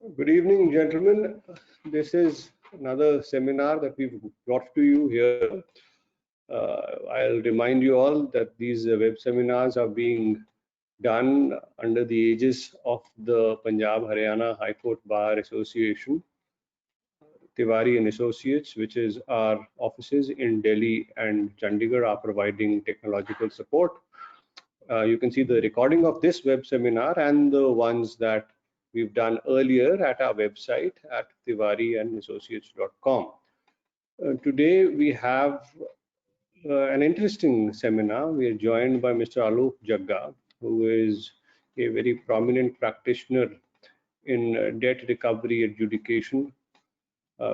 Good evening, gentlemen. This is another seminar that we've brought to you here. I'll remind you all that these web seminars are being done under the aegis of the Punjab Haryana High Court Bar Association, Tiwari and Associates, which is our offices in Delhi and Chandigarh, are providing technological support. You can see the recording of this web seminar and the ones that we've done earlier at our website at tiwariandassociates.com. Today we have an interesting seminar. We are joined by Mr. Alok Jagga, who is a very prominent practitioner in debt recovery adjudication.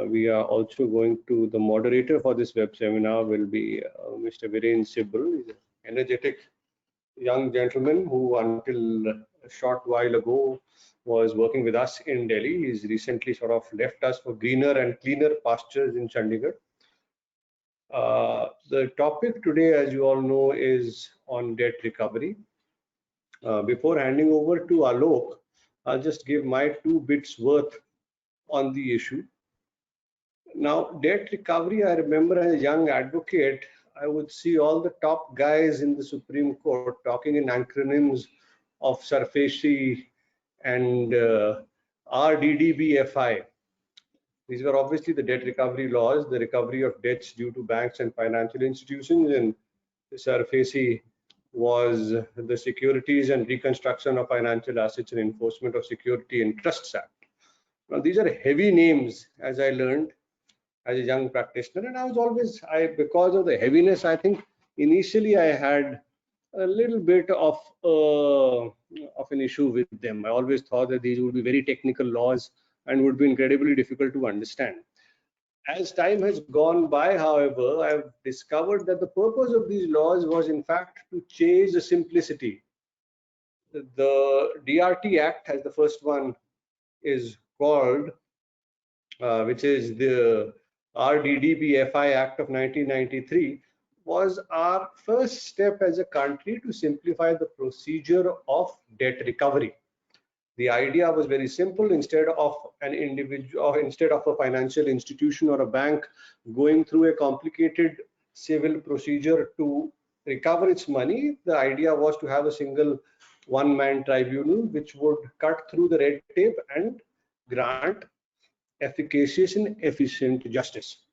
We are also going to, the moderator for this web seminar will be Mr. Viren Sibal. He's an energetic young gentleman who until a short while ago was working with us in Delhi. He's recently sort of left us for greener and cleaner pastures in Chandigarh. The topic today, as you all know, is on debt recovery. Before handing over to Alok, I'll just give my 2 bits worth on the issue. Now, debt recovery, I remember as a young advocate, I would see all the top guys in the Supreme Court talking in acronyms of SARFAESI and RDDBFI. These were obviously the debt recovery laws, the recovery of debts due to banks and financial institutions, and SARFAESI was the Securities and Reconstruction of Financial Assets and Enforcement of Security Interests Act. Now, these are heavy names, as I learned as a young practitioner, and I was always, because of the heaviness, I think initially I had a little bit of an issue with them. I always thought that these would be very technical laws and would be incredibly difficult to understand. As time has gone by, however, I've discovered that the purpose of these laws was in fact to change the simplicity. The DRT Act, as the first one is called, which is the RDDBFI Act of 1993, was our first step as a country to simplify the procedure of debt recovery. The idea was very simple. Instead of an individual, or instead of a financial institution or a bank going through a complicated civil procedure to recover its money, the idea was to have a single one-man tribunal which would cut through the red tape and grant efficacious and efficient justice.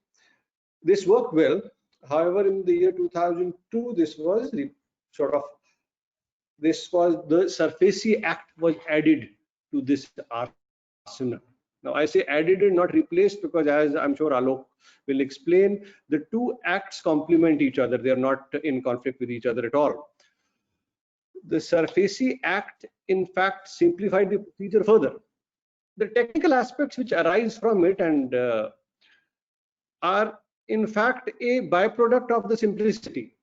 This worked well. However, in the year 2002, this was the SARFAESI Act was added to this arsenal. Now, I say added and not replaced because, as I'm sure Alok will explain, the 2 acts complement each other. They are not in conflict with each other at all. The SARFAESI Act, in fact, simplified the procedure further. The technical aspects which arise from it and are in fact a byproduct of the simplicity.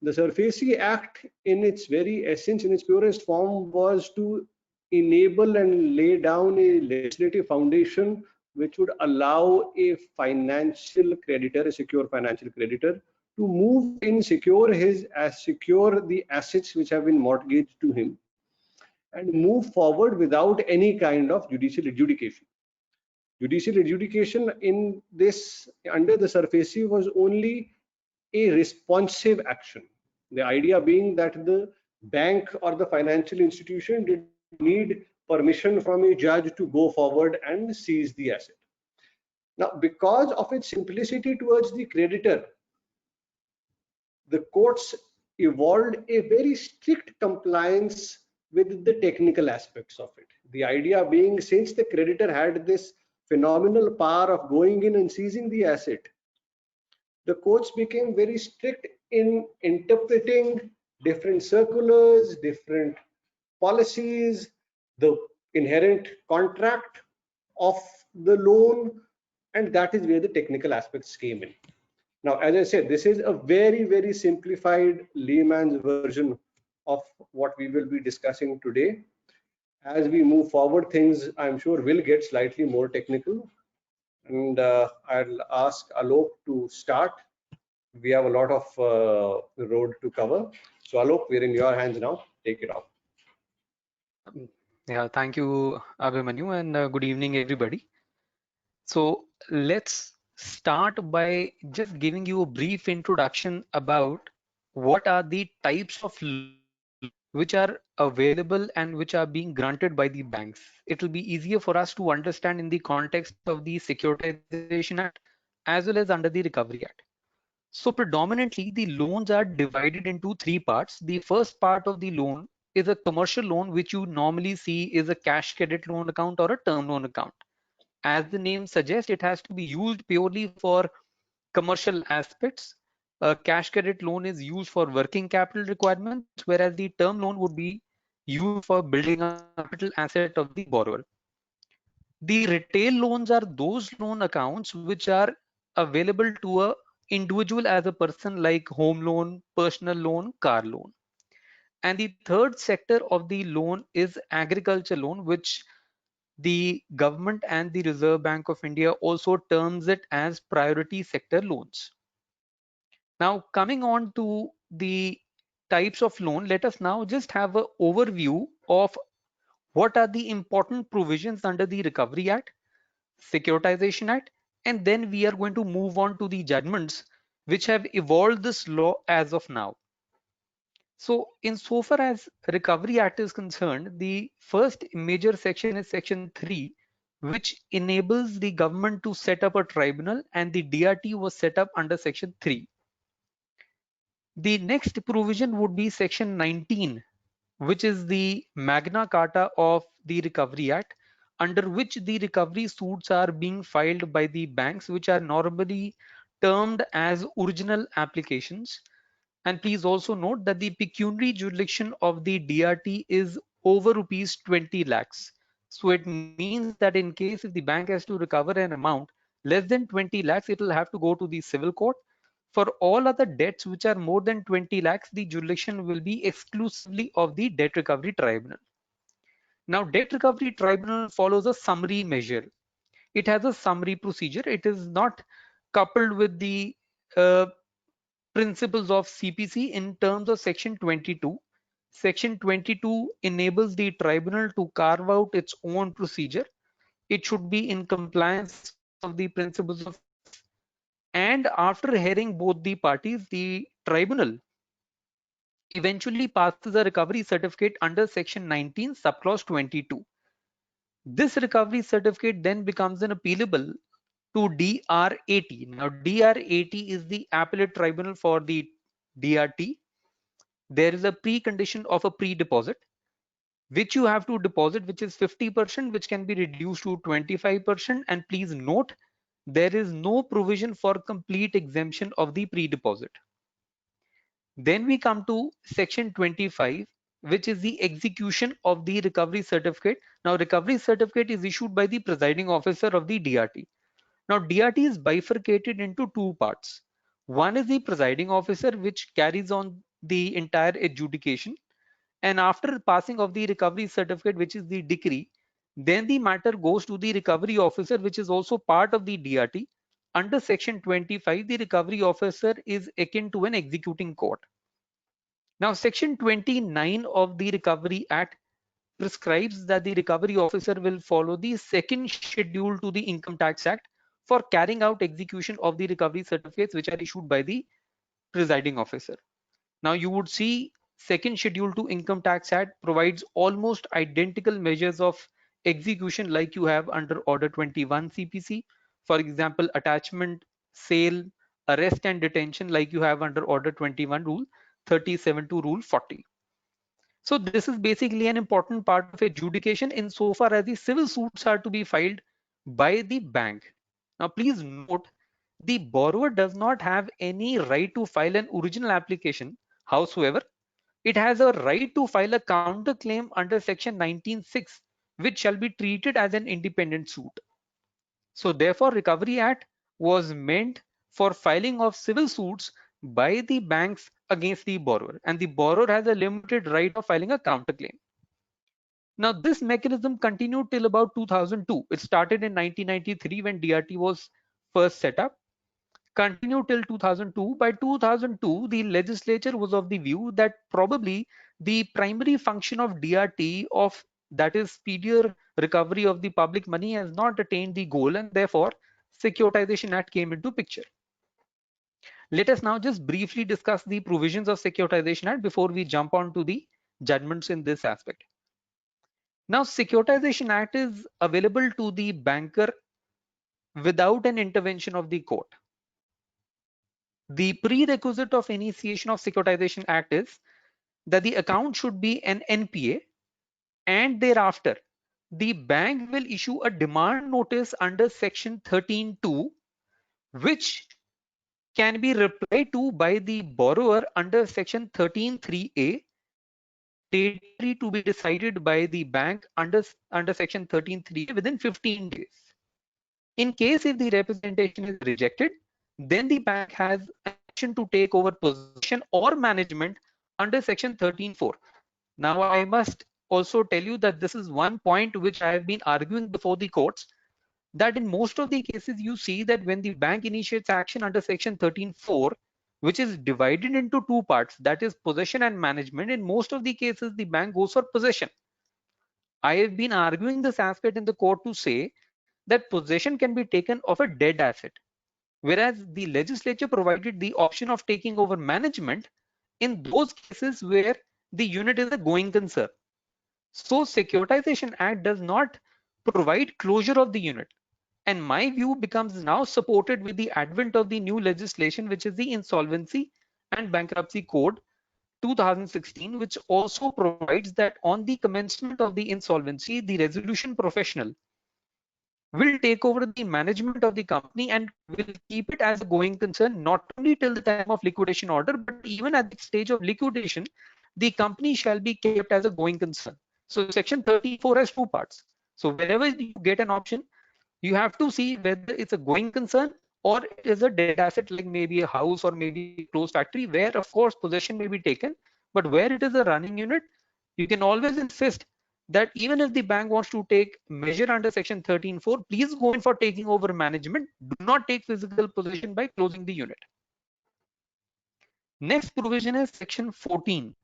The SARFAESI Act, in its very essence, in its purest form, was to enable and lay down a legislative foundation which would allow a financial creditor, a secure financial creditor, to move in, secure the assets which have been mortgaged to him, and move forward without any kind of judicial adjudication. Judicial adjudication in this, under the SARFAESI, was only a responsive action. The idea being that the bank or the financial institution did need permission from a judge to go forward and seize the asset. Now, because of its simplicity towards the creditor, the courts evolved a very strict compliance with the technical aspects of it. The idea being, since the creditor had this phenomenal power of going in and seizing the asset, the courts became very strict in interpreting different circulars, different policies, the inherent contract of the loan, and that is where the technical aspects came in. Now, as I said, this is a very, very simplified layman's version of what we will be discussing today. As we move forward, things I'm sure will get slightly more technical, and I'll ask Alok to start. We have a lot of road to cover. So Alok, we're in your hands now. Take it off. Yeah, thank you, Abhimanyu, and good evening, everybody. So let's start by just giving you a brief introduction about what are the types of loans which are available and which are being granted by the banks. It will be easier for us to understand in the context of the Securitization Act as well as under the Recovery Act. So predominantly the loans are divided into three parts. The first part of the loan is a commercial loan, which you normally see is a cash credit loan account or a term loan account. As the name suggests, it has to be used purely for commercial aspects. A cash credit loan is used for working capital requirements, whereas the term loan would be used for building up the capital asset of the borrower. The retail loans are those loan accounts which are available to a individual as a person, like home loan, personal loan, car loan. And the third sector of the loan is agriculture loan, which the government and the Reserve Bank of India also terms it as priority sector loans. Now, coming on to the types of loan, let us now just have an overview of what are the important provisions under the Recovery Act, Securitization Act, and then we are going to move on to the judgments which have evolved this law as of now. So, insofar as Recovery Act is concerned, the first major section is Section 3, which enables the government to set up a tribunal, and the DRT was set up under Section 3. The next provision would be Section 19, which is the Magna Carta of the Recovery Act, under which the recovery suits are being filed by the banks, which are normally termed as original applications. And please also note that the pecuniary jurisdiction of the DRT is over rupees 20 lakhs. So it means that in case if the bank has to recover an amount less than 20 lakhs, it will have to go to the civil court. For all other debts which are more than 20 lakhs, the jurisdiction will be exclusively of the Debt Recovery Tribunal. Now, Debt Recovery Tribunal follows a summary measure. It has a summary procedure. It is not coupled with the uh, principles of CPC in terms of Section 22. Section 22 enables the tribunal to carve out its own procedure. It should be in compliance of the principles of CPC. And after hearing both the parties, the tribunal eventually passes a recovery certificate under Section 19, subclause 22. This recovery certificate then becomes an appealable to DR80. Now, DR80 is the appellate tribunal for the DRT. There is a precondition of a pre-deposit, which you have to deposit, which is 50%, which can be reduced to 25%. And please note, there is no provision for complete exemption of the pre-deposit. Then we come to Section 25, which is the execution of the recovery certificate. Now, recovery certificate is issued by the presiding officer of the DRT. Now, DRT is bifurcated into two parts. One is the presiding officer, which carries on the entire adjudication. And after passing of the recovery certificate, which is the decree, then the matter goes to the recovery officer, which is also part of the DRT. Under Section 25, the recovery officer is akin to an executing court. Now, Section 29 of the Recovery Act prescribes that the recovery officer will follow the second schedule to the Income Tax Act for carrying out execution of the recovery certificates which are issued by the presiding officer. Now, you would see second schedule to Income Tax Act provides almost identical measures of execution like you have under Order 21 CPC. For example, attachment, sale, arrest and detention like you have under Order 21 Rule 37 to Rule 40. So this is basically an important part of adjudication insofar as the civil suits are to be filed by the bank. Now, please note, the borrower does not have any right to file an original application. However, it has a right to file a counterclaim under Section 19(6), which shall be treated as an independent suit. So therefore, Recovery Act was meant for filing of civil suits by the banks against the borrower, and the borrower has a limited right of filing a counterclaim. Now, this mechanism continued till about 2002. It started in 1993 when DRT was first set up, continued till 2002. By 2002, the legislature was of the view that probably the primary function of DRT of that is speedier recovery of the public money, has not attained the goal, and therefore Securitization Act came into picture. Let us now just briefly discuss the provisions of Securitization Act before we jump on to the judgments in this aspect. Now, Securitization Act is available to the banker without an intervention of the court. The prerequisite of initiation of Securitization Act is that the account should be an NPA, and thereafter the bank will issue a demand notice under section 13(2), which can be replied to by the borrower under section 13(3)(a), mandatory to be decided by the bank under section 13(3)(a) within 15 days. In case if the representation is rejected, then the bank has an option to take over possession or management under section 13(4). Now, I must also tell you that this is one point which I have been arguing before the courts, that in most of the cases you see that when the bank initiates action under section 13(4), which is divided into two parts, that is possession and management, in most of the cases the bank goes for possession. I have been arguing this aspect in the court to say that possession can be taken of a dead asset, whereas the legislature provided the option of taking over management in those cases where the unit is a going concern. So Securitization Act does not provide closure of the unit, and my view becomes now supported with the advent of the new legislation, which is the Insolvency and Bankruptcy Code 2016, which also provides that on the commencement of the insolvency, the resolution professional will take over the management of the company and will keep it as a going concern, not only till the time of liquidation order, but even at the stage of liquidation, the company shall be kept as a going concern. So section 34 has two parts. So whenever you get an option, you have to see whether it's a going concern or it is a dead asset, like maybe a house or maybe a closed factory, where of course possession may be taken, but where it is a running unit, you can always insist that even if the bank wants to take measure under section 13(4), please go in for taking over management. Do not take physical possession by closing the unit. Next provision is section 14.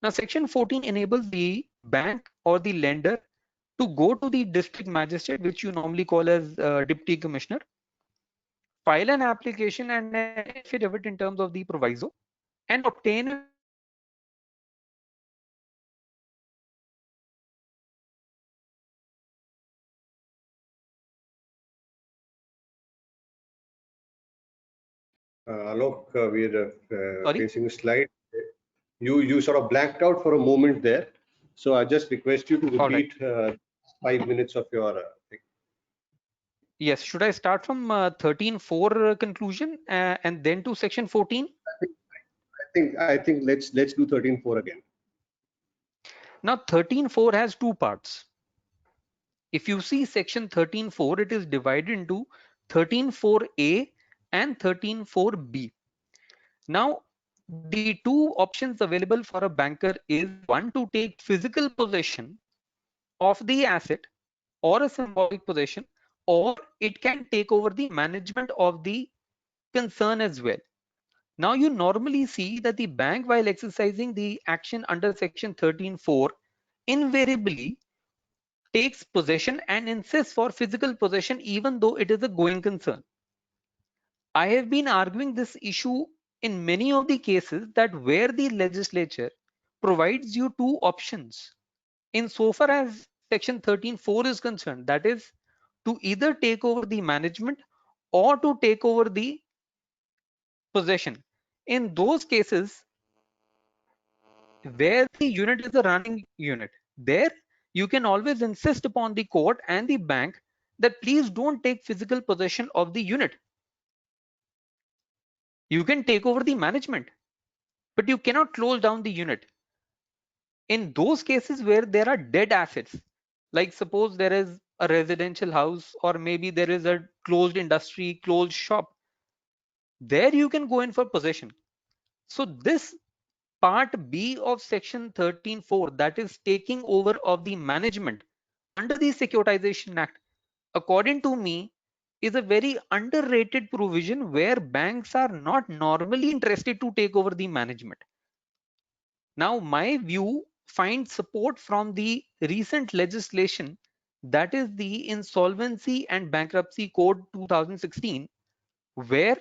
Now section 14 enables the bank or the lender to go to the district magistrate, which you normally call as deputy commissioner, file an application and an affidavit in terms of the proviso, and obtain a Alok, we're facing a slide. You sort of blanked out for a moment there. So I just request you to repeat 5 minutes of your thing. Yes, should I start from 13(4) conclusion and then to section 14? I think let's do 13(4) again. Now 13(4) has two parts. If you see section 13(4), it is divided into 13(4)(a) and 13(4)(b). Now the two options available for a banker is, one, to take physical possession of the asset or a symbolic possession, or it can take over the management of the concern as well. Now you normally see that the bank, while exercising the action under section 13(4), invariably takes possession and insists for physical possession even though it is a going concern. I have been arguing this issue in many of the cases that where the legislature provides you two options in so far as section 13(4) is concerned, that is to either take over the management or to take over the possession. In those cases where the unit is a running unit, there you can always insist upon the court and the bank that please don't take physical possession of the unit. You can take over the management, but you cannot close down the unit. In those cases where there are dead assets, like suppose there is a residential house or maybe there is a closed industry, closed shop, there you can go in for possession. So this part B of section 13(4), that is taking over of the management under the Securitization Act, according to me, is a very underrated provision where banks are not normally interested to take over the management. Now, my view find support from the recent legislation, that is the Insolvency and Bankruptcy Code 2016, where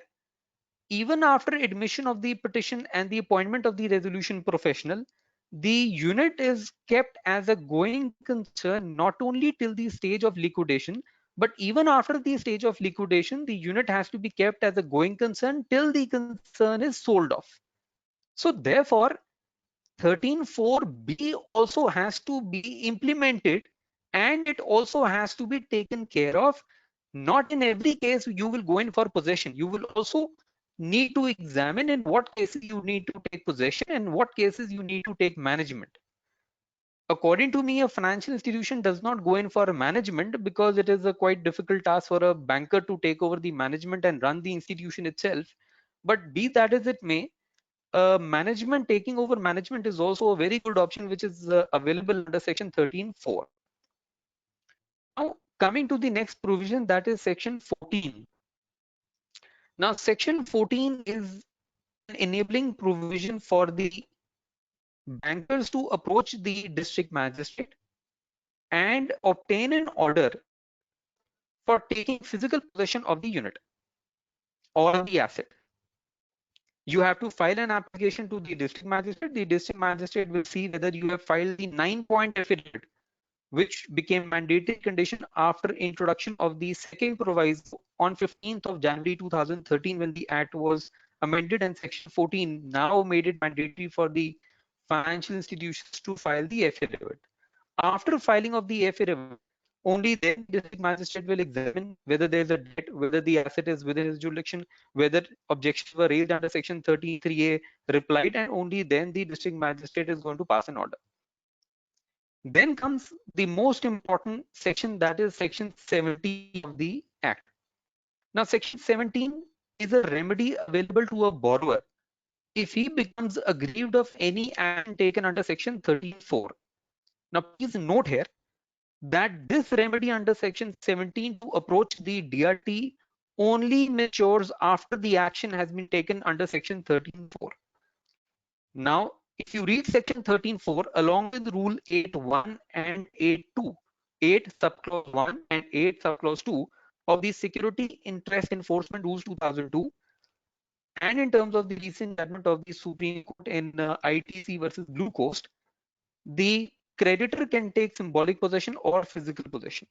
even after admission of the petition and the appointment of the resolution professional, the unit is kept as a going concern not only till the stage of liquidation, but even after the stage of liquidation, the unit has to be kept as a going concern till the concern is sold off. So therefore, 13(4)(b) also has to be implemented, and it also has to be taken care of. Not in every case you will go in for possession. You will also need to examine in what cases you need to take possession and what cases you need to take management. According to me, a financial institution does not go in for management because it is a quite difficult task for a banker to take over the management and run the institution itself. But be that as it may, management, taking over management, is also a very good option which is available under section 13(4). Now coming to the next provision, that is section 14. Now section 14 is an enabling provision for the bankers to approach the district magistrate and obtain an order for taking physical possession of the unit or the asset. You have to file an application to the district magistrate. The district magistrate will see whether you have filed the 9-point affidavit, which became mandatory condition after introduction of the second proviso on 15th of January 2013, when the Act was amended, and section 14 now made it mandatory for the financial institutions to file the affidavit. After filing of the affidavit, only then the district magistrate will examine whether there is a debt, whether the asset is within his jurisdiction, whether objections were raised under section 33A, replied, and only then the district magistrate is going to pass an order. Then comes the most important section, that is section 17 of the Act. Now section 17 is a remedy available to a borrower if he becomes aggrieved of any action taken under section 13(4). Now please note here that this remedy under section 17 to approach the DRT only matures after the action has been taken under section 13(4). Now, if you read section 13(4) along with rule 8(1) and 8(2), 8 subclause 1 and 8 subclause 2 of the Security Interest Enforcement Rules 2002, and in terms of the recent judgment of the Supreme Court in ITC versus Blue Coast, the creditor can take symbolic possession or physical possession.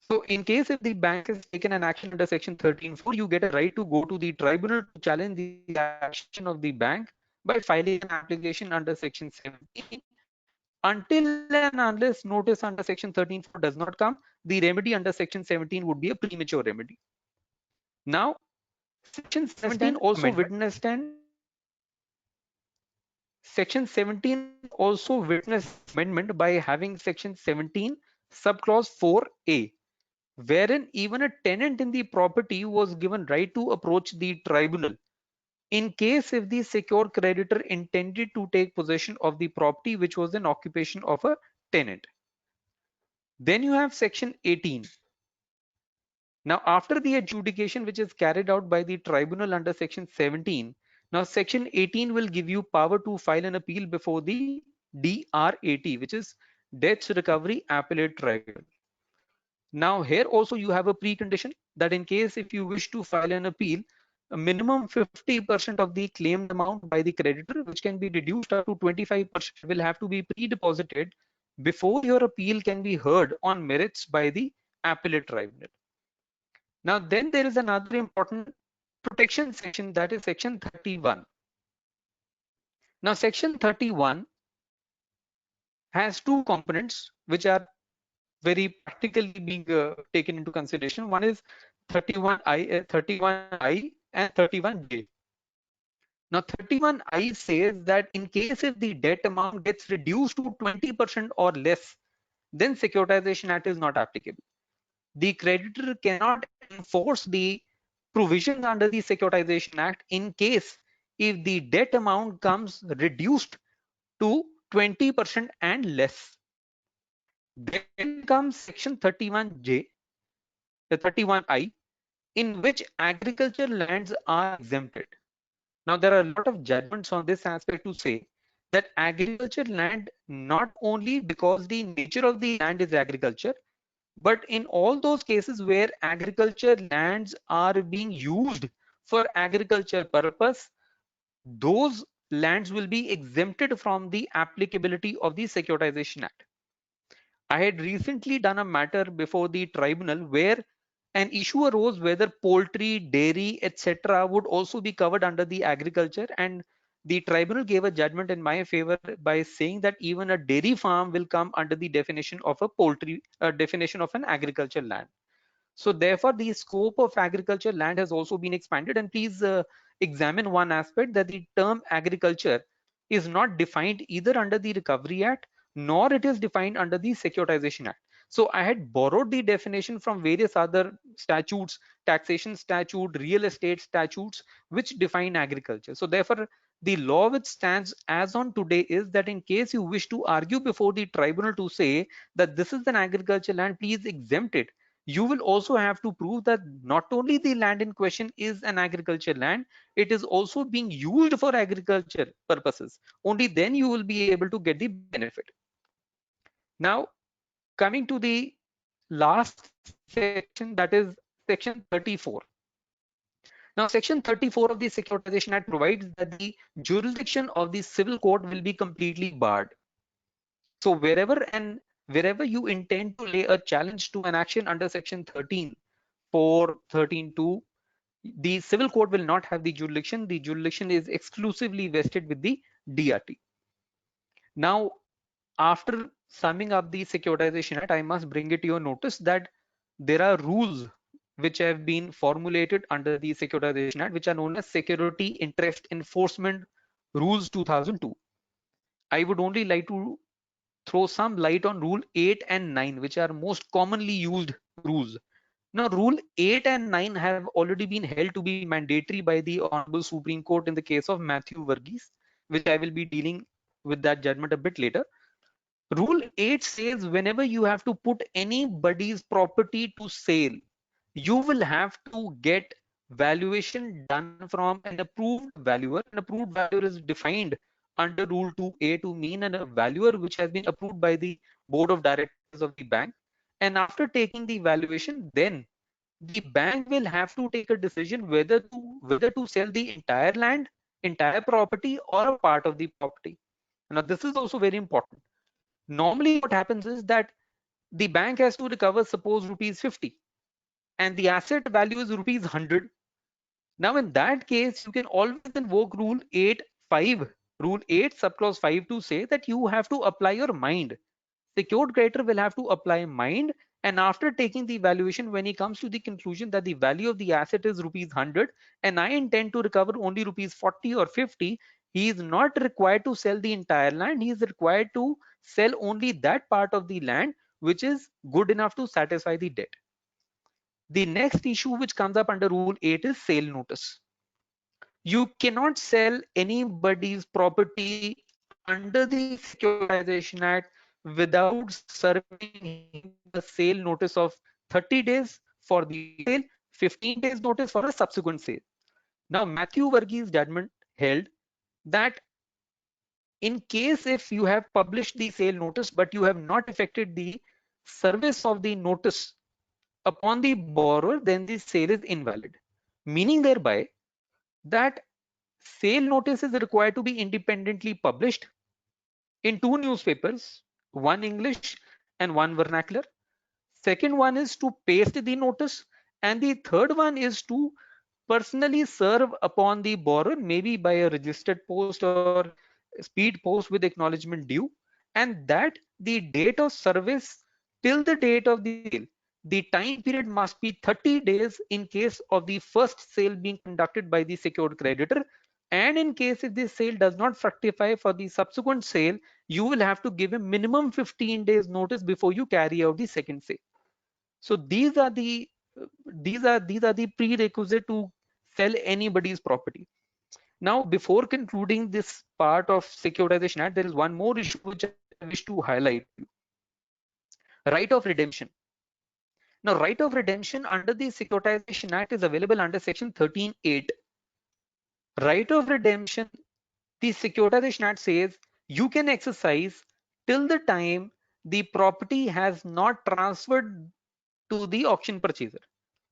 So in case if the bank has taken an action under section 13(4), you get a right to go to the tribunal to challenge the action of the bank by filing an application under section 17. Until and unless notice under section 13(4) does not come, the remedy under section 17 would be a premature remedy. Now, section 17 also witnessed amendment by having section 17 subclause 4A, wherein even a tenant in the property was given right to approach the tribunal in case if the secured creditor intended to take possession of the property which was an occupation of a tenant. Then you have section 18. Now after the adjudication which is carried out by the tribunal under section 17, now section 18 will give you power to file an appeal before the DRAT, which is Debts Recovery Appellate Tribunal. Now here also you have a precondition that in case if you wish to file an appeal, a minimum 50% of the claimed amount by the creditor, which can be reduced up to 25%, will have to be pre-deposited before your appeal can be heard on merits by the appellate tribunal. Now then there is another important protection section, that is section 31. Now section 31 has two components which are very practically being taken into consideration. One is 31I and 31J. Now 31I says that in case if the debt amount gets reduced to 20% or less, then Securitization Act is not applicable. The creditor cannot enforce the provisions under the Securitization Act in case if the debt amount comes reduced to 20% and less. Then comes section 31J, the 31I, in which agricultural lands are exempted. Now there are a lot of judgments on this aspect to say that agriculture land, not only because the nature of the land is agriculture, but in all those cases where agriculture lands are being used for agriculture purpose, those lands will be exempted from the applicability of the Securitization Act. I had recently done a matter before the tribunal where an issue arose whether poultry, dairy, etc. would also be covered under the agriculture, and the tribunal gave a judgment in my favor by saying that even a dairy farm will come under the definition of a poultry definition of an agricultural land. So therefore, the scope of agriculture land has also been expanded. And please examine one aspect, that the term agriculture is not defined either under the Recovery Act, nor it is defined under the Securitization Act. So I had borrowed the definition from various other statutes, taxation statute, real estate statutes, which define agriculture. So therefore, the law which stands as on today is that in case you wish to argue before the tribunal to say that this is an agriculture land, please exempt it, you will also have to prove that not only the land in question is an agriculture land, it is also being used for agriculture purposes. Only then you will be able to get the benefit. Now, coming to the last section, that is section 34. Now, section 34 of the Securitization Act provides that the jurisdiction of the civil court will be completely barred. So wherever you intend to lay a challenge to an action under section 13(4), 13(2), the civil court will not have the jurisdiction. The jurisdiction is exclusively vested with the DRT. Now, after summing up the Securitization Act, I must bring it to your notice that there are rules which have been formulated under the Securitization Act, which are known as Security Interest Enforcement Rules 2002. I would only like to throw some light on Rule 8 and 9, which are most commonly used rules. Now, Rule 8 and 9 have already been held to be mandatory by the Honorable Supreme Court in the case of Matthew Verghese, which I will be dealing with that judgment a bit later. Rule 8 says whenever you have to put anybody's property to sale, you will have to get valuation done from an approved valuer. An approved valuer is defined under Rule 2A to mean a valuer which has been approved by the board of directors of the bank. And after taking the valuation, then the bank will have to take a decision whether to sell the entire land, entire property, or a part of the property. Now, this is also very important. Normally, what happens is that the bank has to recover, suppose, rupees 50, and the asset value is rupees 100. Now, in that case, you can always invoke Rule 8(5), Rule 8 subclause 5 to say that you have to apply your mind. Secured creditor will have to apply mind, and after taking the valuation, when he comes to the conclusion that the value of the asset is rupees 100 and I intend to recover only rupees 40 or 50, he is not required to sell the entire land. He is required to sell only that part of the land which is good enough to satisfy the debt. The next issue which comes up under Rule 8 is sale notice. You cannot sell anybody's property under the Securitization Act without serving him a sale notice of 30 days for the sale, 15 days notice for a subsequent sale. Now, Matthew Verghese judgment held that in case if you have published the sale notice but you have not effected the service of the notice upon the borrower, then the sale is invalid. Meaning thereby that sale notice is required to be independently published in 2 newspapers, one English and one vernacular. Second one is to paste the notice, and the third one is to personally serve upon the borrower, maybe by a registered post or speed post with acknowledgement due, and that the date of service till the date of the sale, the time period must be 30 days in case of the first sale being conducted by the secured creditor, and in case if this sale does not fructify for the subsequent sale, you will have to give a minimum 15 days notice before you carry out the second sale. So these are the prerequisite to sell anybody's property. Now, before concluding this part of Securitization Act, there is one more issue which I wish to highlight: right of redemption. Now, right of redemption under the Securitization Act is available under section 13(8). Right of redemption, the Securitization Act says you can exercise till the time the property has not transferred to the auction purchaser.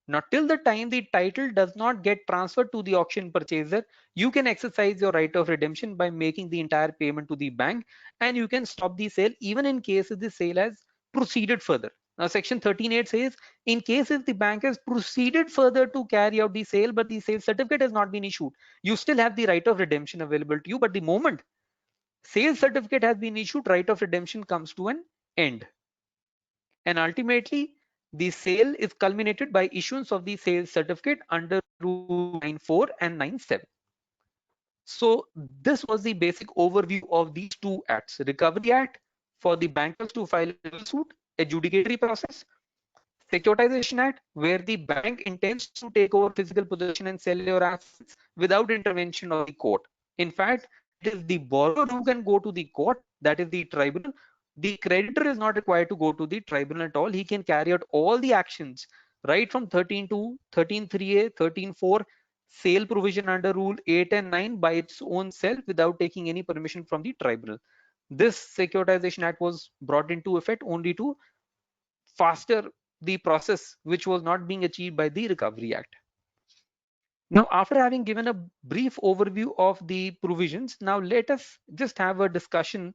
Now, till the time the title does not get transferred to the auction purchaser, you can exercise your right of redemption by making the entire payment to the bank, and you can stop the sale even in case the sale has proceeded further. Now, section 13.8 says, in case if the bank has proceeded further to carry out the sale, but the sale certificate has not been issued, you still have the right of redemption available to you. But the moment sale certificate has been issued, right of redemption comes to an end. And ultimately, the sale is culminated by issuance of the sales certificate under Rule 9.4 and 9.7. So this was the basic overview of these two acts: Recovery Act for the bankers to file a civil suit, adjudicatory process; Securitization Act, where the bank intends to take over physical possession and sell your assets without intervention of the court. In fact, it is the borrower who can go to the court, that is the tribunal. The creditor is not required to go to the tribunal at all. He can carry out all the actions right from 13.2, 13.3a, 13.4, sale provision under Rule 8 and 9 by its own self without taking any permission from the tribunal. This Securitization Act was brought into effect only to faster the process which was not being achieved by the Recovery Act. Now, after having given a brief overview of the provisions, now let us just have a discussion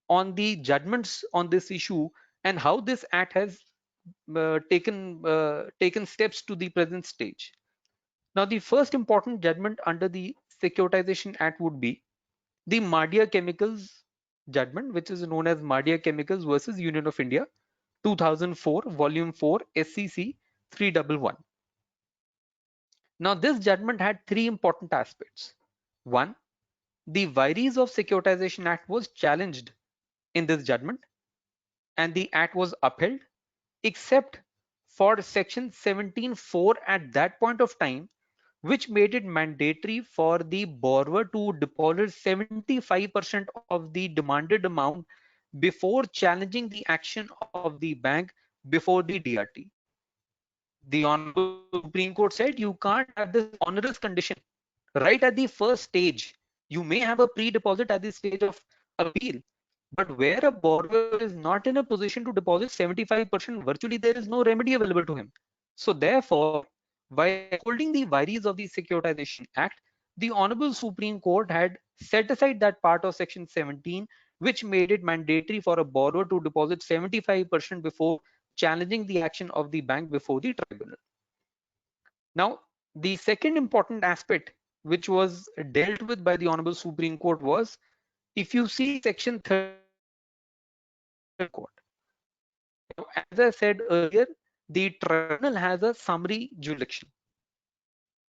on the judgments on this issue and how this act has taken steps to the present stage. Now, the first important judgment under the Securitization Act would be the Mardia Chemicals judgment, which is known as Mardia Chemicals versus Union of India, 2004, Volume 4, SCC 311. Now, this judgment had three important aspects. One, the vires of Securitization Act was challenged in this judgment, and the act was upheld, except for Section 17.4 at that point of time, which made it mandatory for the borrower to deposit 75% of the demanded amount before challenging the action of the bank before the DRT. The Honorable Supreme Court said you can't have this onerous condition right at the first stage. You may have a pre-deposit at the stage of appeal, but where a borrower is not in a position to deposit 75%, virtually there is no remedy available to him. So therefore, by holding the vires of the Securitization Act, the Honorable Supreme Court had set aside that part of Section 17, which made it mandatory for a borrower to deposit 75% before challenging the action of the bank before the tribunal. Now, the second important aspect which was dealt with by the Honorable Supreme Court was, if you see Section 30 court. Now, as I said earlier, the tribunal has a summary jurisdiction,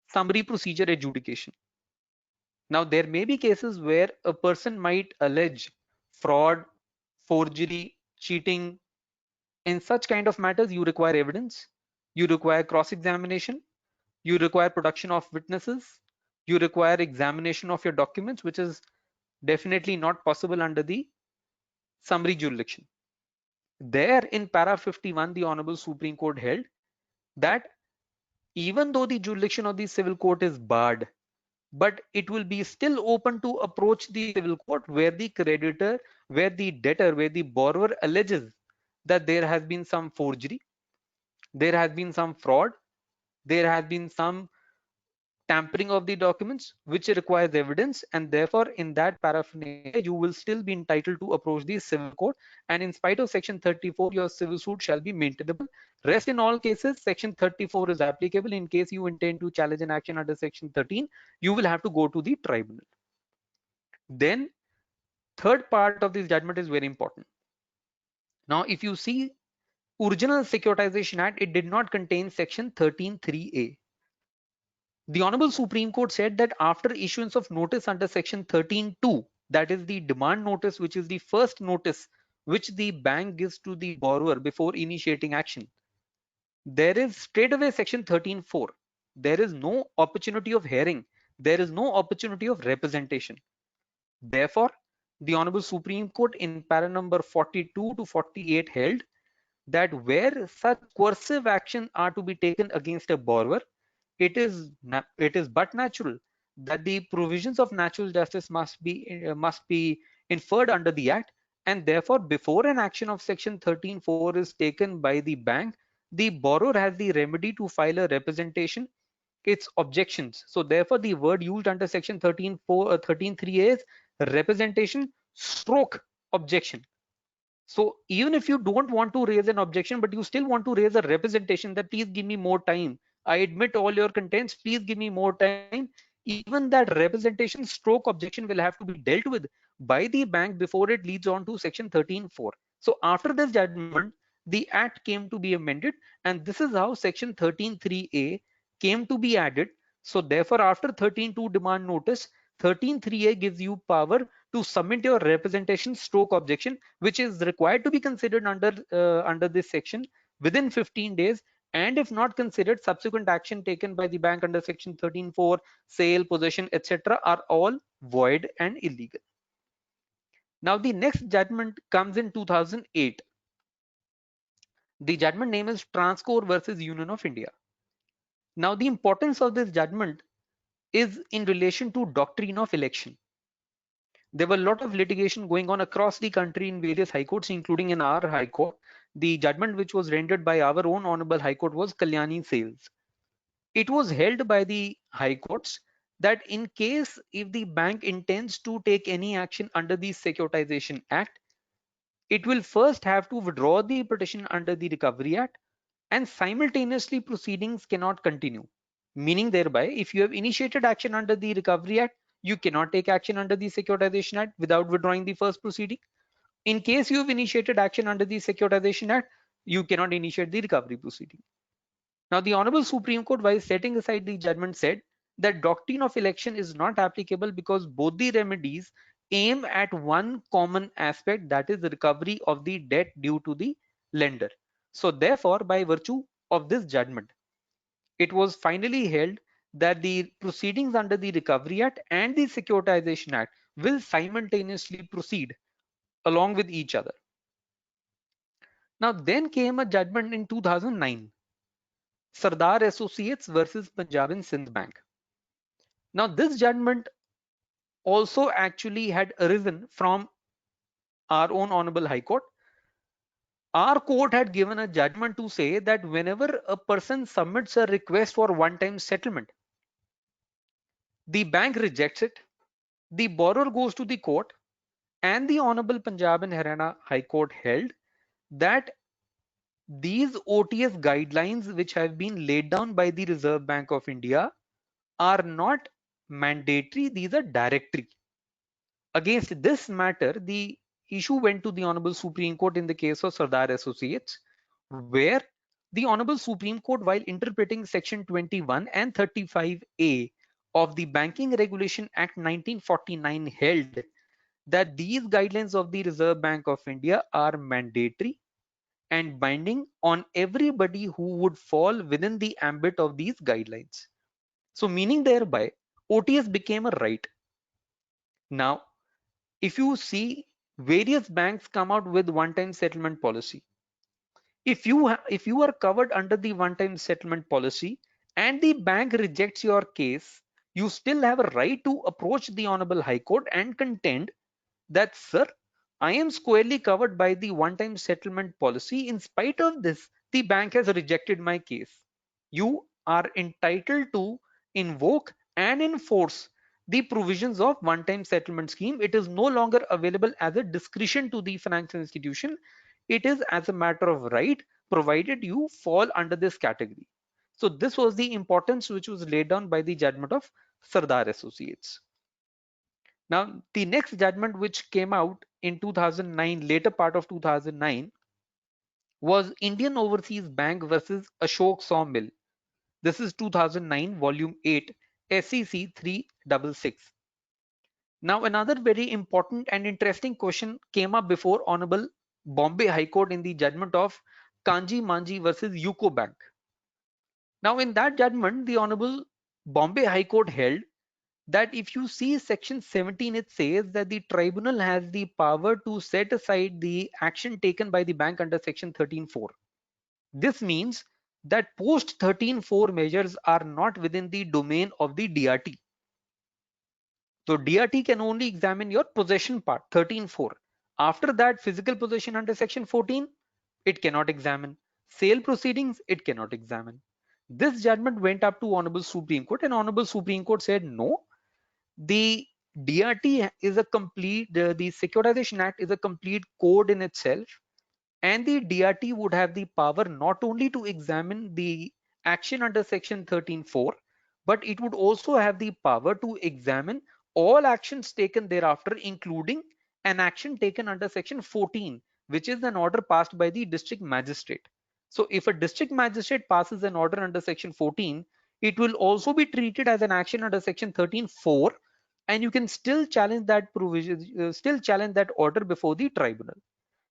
summary procedure adjudication. Now, there may be cases where a person might allege fraud, forgery, cheating. In such kind of matters, you require evidence, you require cross-examination, you require production of witnesses, you require examination of your documents, which is definitely not possible under the summary jurisdiction. There in para 51, the Honorable Supreme Court held that even though the jurisdiction of the civil court is barred, but it will be still open to approach the civil court where the creditor, where the debtor, where the borrower alleges that there has been some forgery, there has been some fraud, there has been some tampering of the documents which requires evidence, and therefore in that paraphernalia you will still be entitled to approach the civil court, and in spite of Section 34 your civil suit shall be maintainable. Rest in all cases, Section 34 is applicable. In case you intend to challenge an action under Section 13, you will have to go to the tribunal. Then third part of this judgment is very important. Now if you see original Securitization Act, it did not contain Section 13.3a. The Honorable Supreme Court said that after issuance of notice under Section 13.2, that is the demand notice, which is the first notice which the bank gives to the borrower before initiating action, there is straight away Section 13.4. There is no opportunity of hearing. There is no opportunity of representation. Therefore, the Honorable Supreme Court in para number 42 to 48 held that where such coercive action are to be taken against a borrower, it is but natural that the provisions of natural justice must be inferred under the act, and therefore before an action of section 13(4) is taken by the bank, the borrower has the remedy to file a representation, its objections. So therefore the word used under section 13(4) 13(3)(a) is representation stroke objection. So even if you don't want to raise an objection, but you still want to raise a representation that please give me more time, I admit all your contents, please give me more time, even that representation stroke objection will have to be dealt with by the bank before it leads on to section 13(4). So after this judgment, the act came to be amended, and this is how section 13(3)(a) came to be added. So therefore after 13(2) demand notice, 13(3)(a) gives you power to submit your representation stroke objection, which is required to be considered under this section within 15 days, and if not considered, subsequent action taken by the bank under section 13(4), sale, possession, etc. are all void and illegal. Now the next judgment comes in 2008. The judgment name is Transcore versus Union of India. Now the importance of this judgment is in relation to doctrine of election. There were a lot of litigation going on across the country in various high courts, including in our high court. The judgment which was rendered by our own honorable high court was Kalyani Sales. It was held by the high courts that in case if the bank intends to take any action under the Securitization Act, it will first have to withdraw the petition under the Recovery Act, and simultaneously proceedings cannot continue. Meaning thereby, if you have initiated action under the Recovery Act, you cannot take action under the Securitization Act without withdrawing the first proceeding. In case you have initiated action under the Securitization Act, you cannot initiate the recovery proceeding. Now, the Honorable Supreme Court, while setting aside the judgment, said that doctrine of election is not applicable because both the remedies aim at one common aspect, that is the recovery of the debt due to the lender. So therefore, by virtue of this judgment, it was finally held that the proceedings under the Recovery Act and the Securitization Act will simultaneously proceed along with each other. Now then came a judgment in 2009, Sardar Associates versus Punjab and Sindh Bank. Now this judgment also actually had arisen from our own Honorable High Court. Our court had given a judgment to say that whenever a person submits a request for one-time settlement, the bank rejects it, the borrower goes to the court, and the Honorable Punjab and Haryana High Court held that these OTS guidelines which have been laid down by the Reserve Bank of India are not mandatory, these are directory. Against this matter, the issue went to the Honorable Supreme Court in the case of Sardar Associates, where the Honorable Supreme Court, while interpreting section 21 and 35A of the Banking Regulation Act 1949, held that these guidelines of the Reserve Bank of India are mandatory and binding on everybody who would fall within the ambit of these guidelines. So meaning thereby, OTS became a right. Now, if you see, various banks come out with one-time settlement policy. If you are covered under the one-time settlement policy and the bank rejects your case, you still have a right to approach the Honorable High Court and contend that, sir, I am squarely covered by the one-time settlement policy. In spite of this, the bank has rejected my case. You are entitled to invoke and enforce the provisions of one-time settlement scheme. It is no longer available as a discretion to the financial institution. It is as a matter of right, provided you fall under this category. So this was the importance which was laid down by the judgment of Sardar Associates. Now, the next judgment which came out in 2009, later part of 2009, was Indian Overseas Bank versus Ashok Sawmill. This is 2009, volume 8, SEC 366. Now, another very important and interesting question came up before Honorable Bombay High Court in the judgment of Kanji Manji versus UCO Bank. Now, in that judgment, the Honorable Bombay High Court held that if you see section 17, it says that the tribunal has the power to set aside the action taken by the bank under section 13(4). This means that post 13(4) measures are not within the domain of the DRT. So DRT can only examine your possession part, 13.4. After that, physical possession under section 14, it cannot examine. Sale proceedings, it cannot examine. This judgment went up to Honorable Supreme Court, and Honorable Supreme Court said no, the DRT is a complete, the Securitization Act is a complete code in itself, and the DRT would have the power not only to examine the action under section 13.4, but it would also have the power to examine all actions taken thereafter, including an action taken under section 14, which is an order passed by the district magistrate. So if a district magistrate passes an order under section 14, it will also be treated as an action under section 13.4, and you can still challenge that provision, still challenge that order before the tribunal.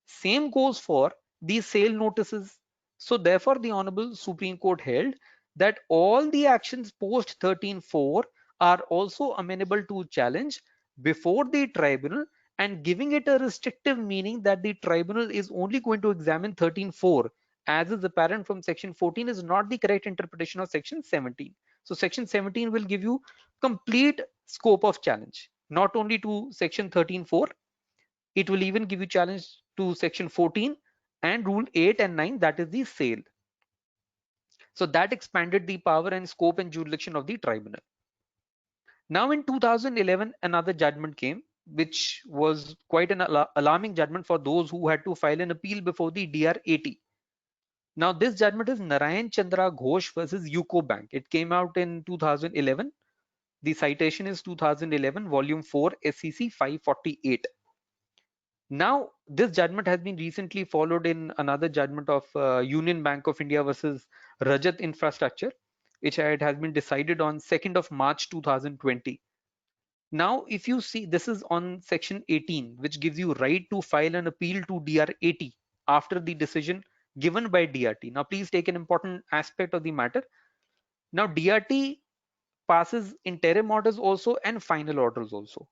Same goes for the sale notices. So therefore, the Honorable Supreme Court held that all the actions post 13.4 are also amenable to challenge before the tribunal, and giving it a restrictive meaning that the tribunal is only going to examine 13.4, as is apparent from section 14, is not the correct interpretation of section 17. So section 17 will give you complete scope of challenge, not only to section 13.4, it will even give you challenge to section 14 and rule 8 and 9, that is the sale. So that expanded the power and scope and jurisdiction of the tribunal. Now in 2011, another judgment came, which was quite an alarming judgment for those who had to file an appeal before the DR80. Now this judgment is Narayan Chandra Ghosh versus UCO Bank. It came out in 2011. The citation is 2011 volume 4 SCC 548. Now, this judgment has been recently followed in another judgment of Union Bank of India versus Rajat Infrastructure, which has been decided on 2nd of March 2020. Now, if you see, this is on section 18, which gives you right to file an appeal to DR80 after the decision given by DRT. Now, please take an important aspect of the matter. Now, DRT passes interim orders also and final orders also.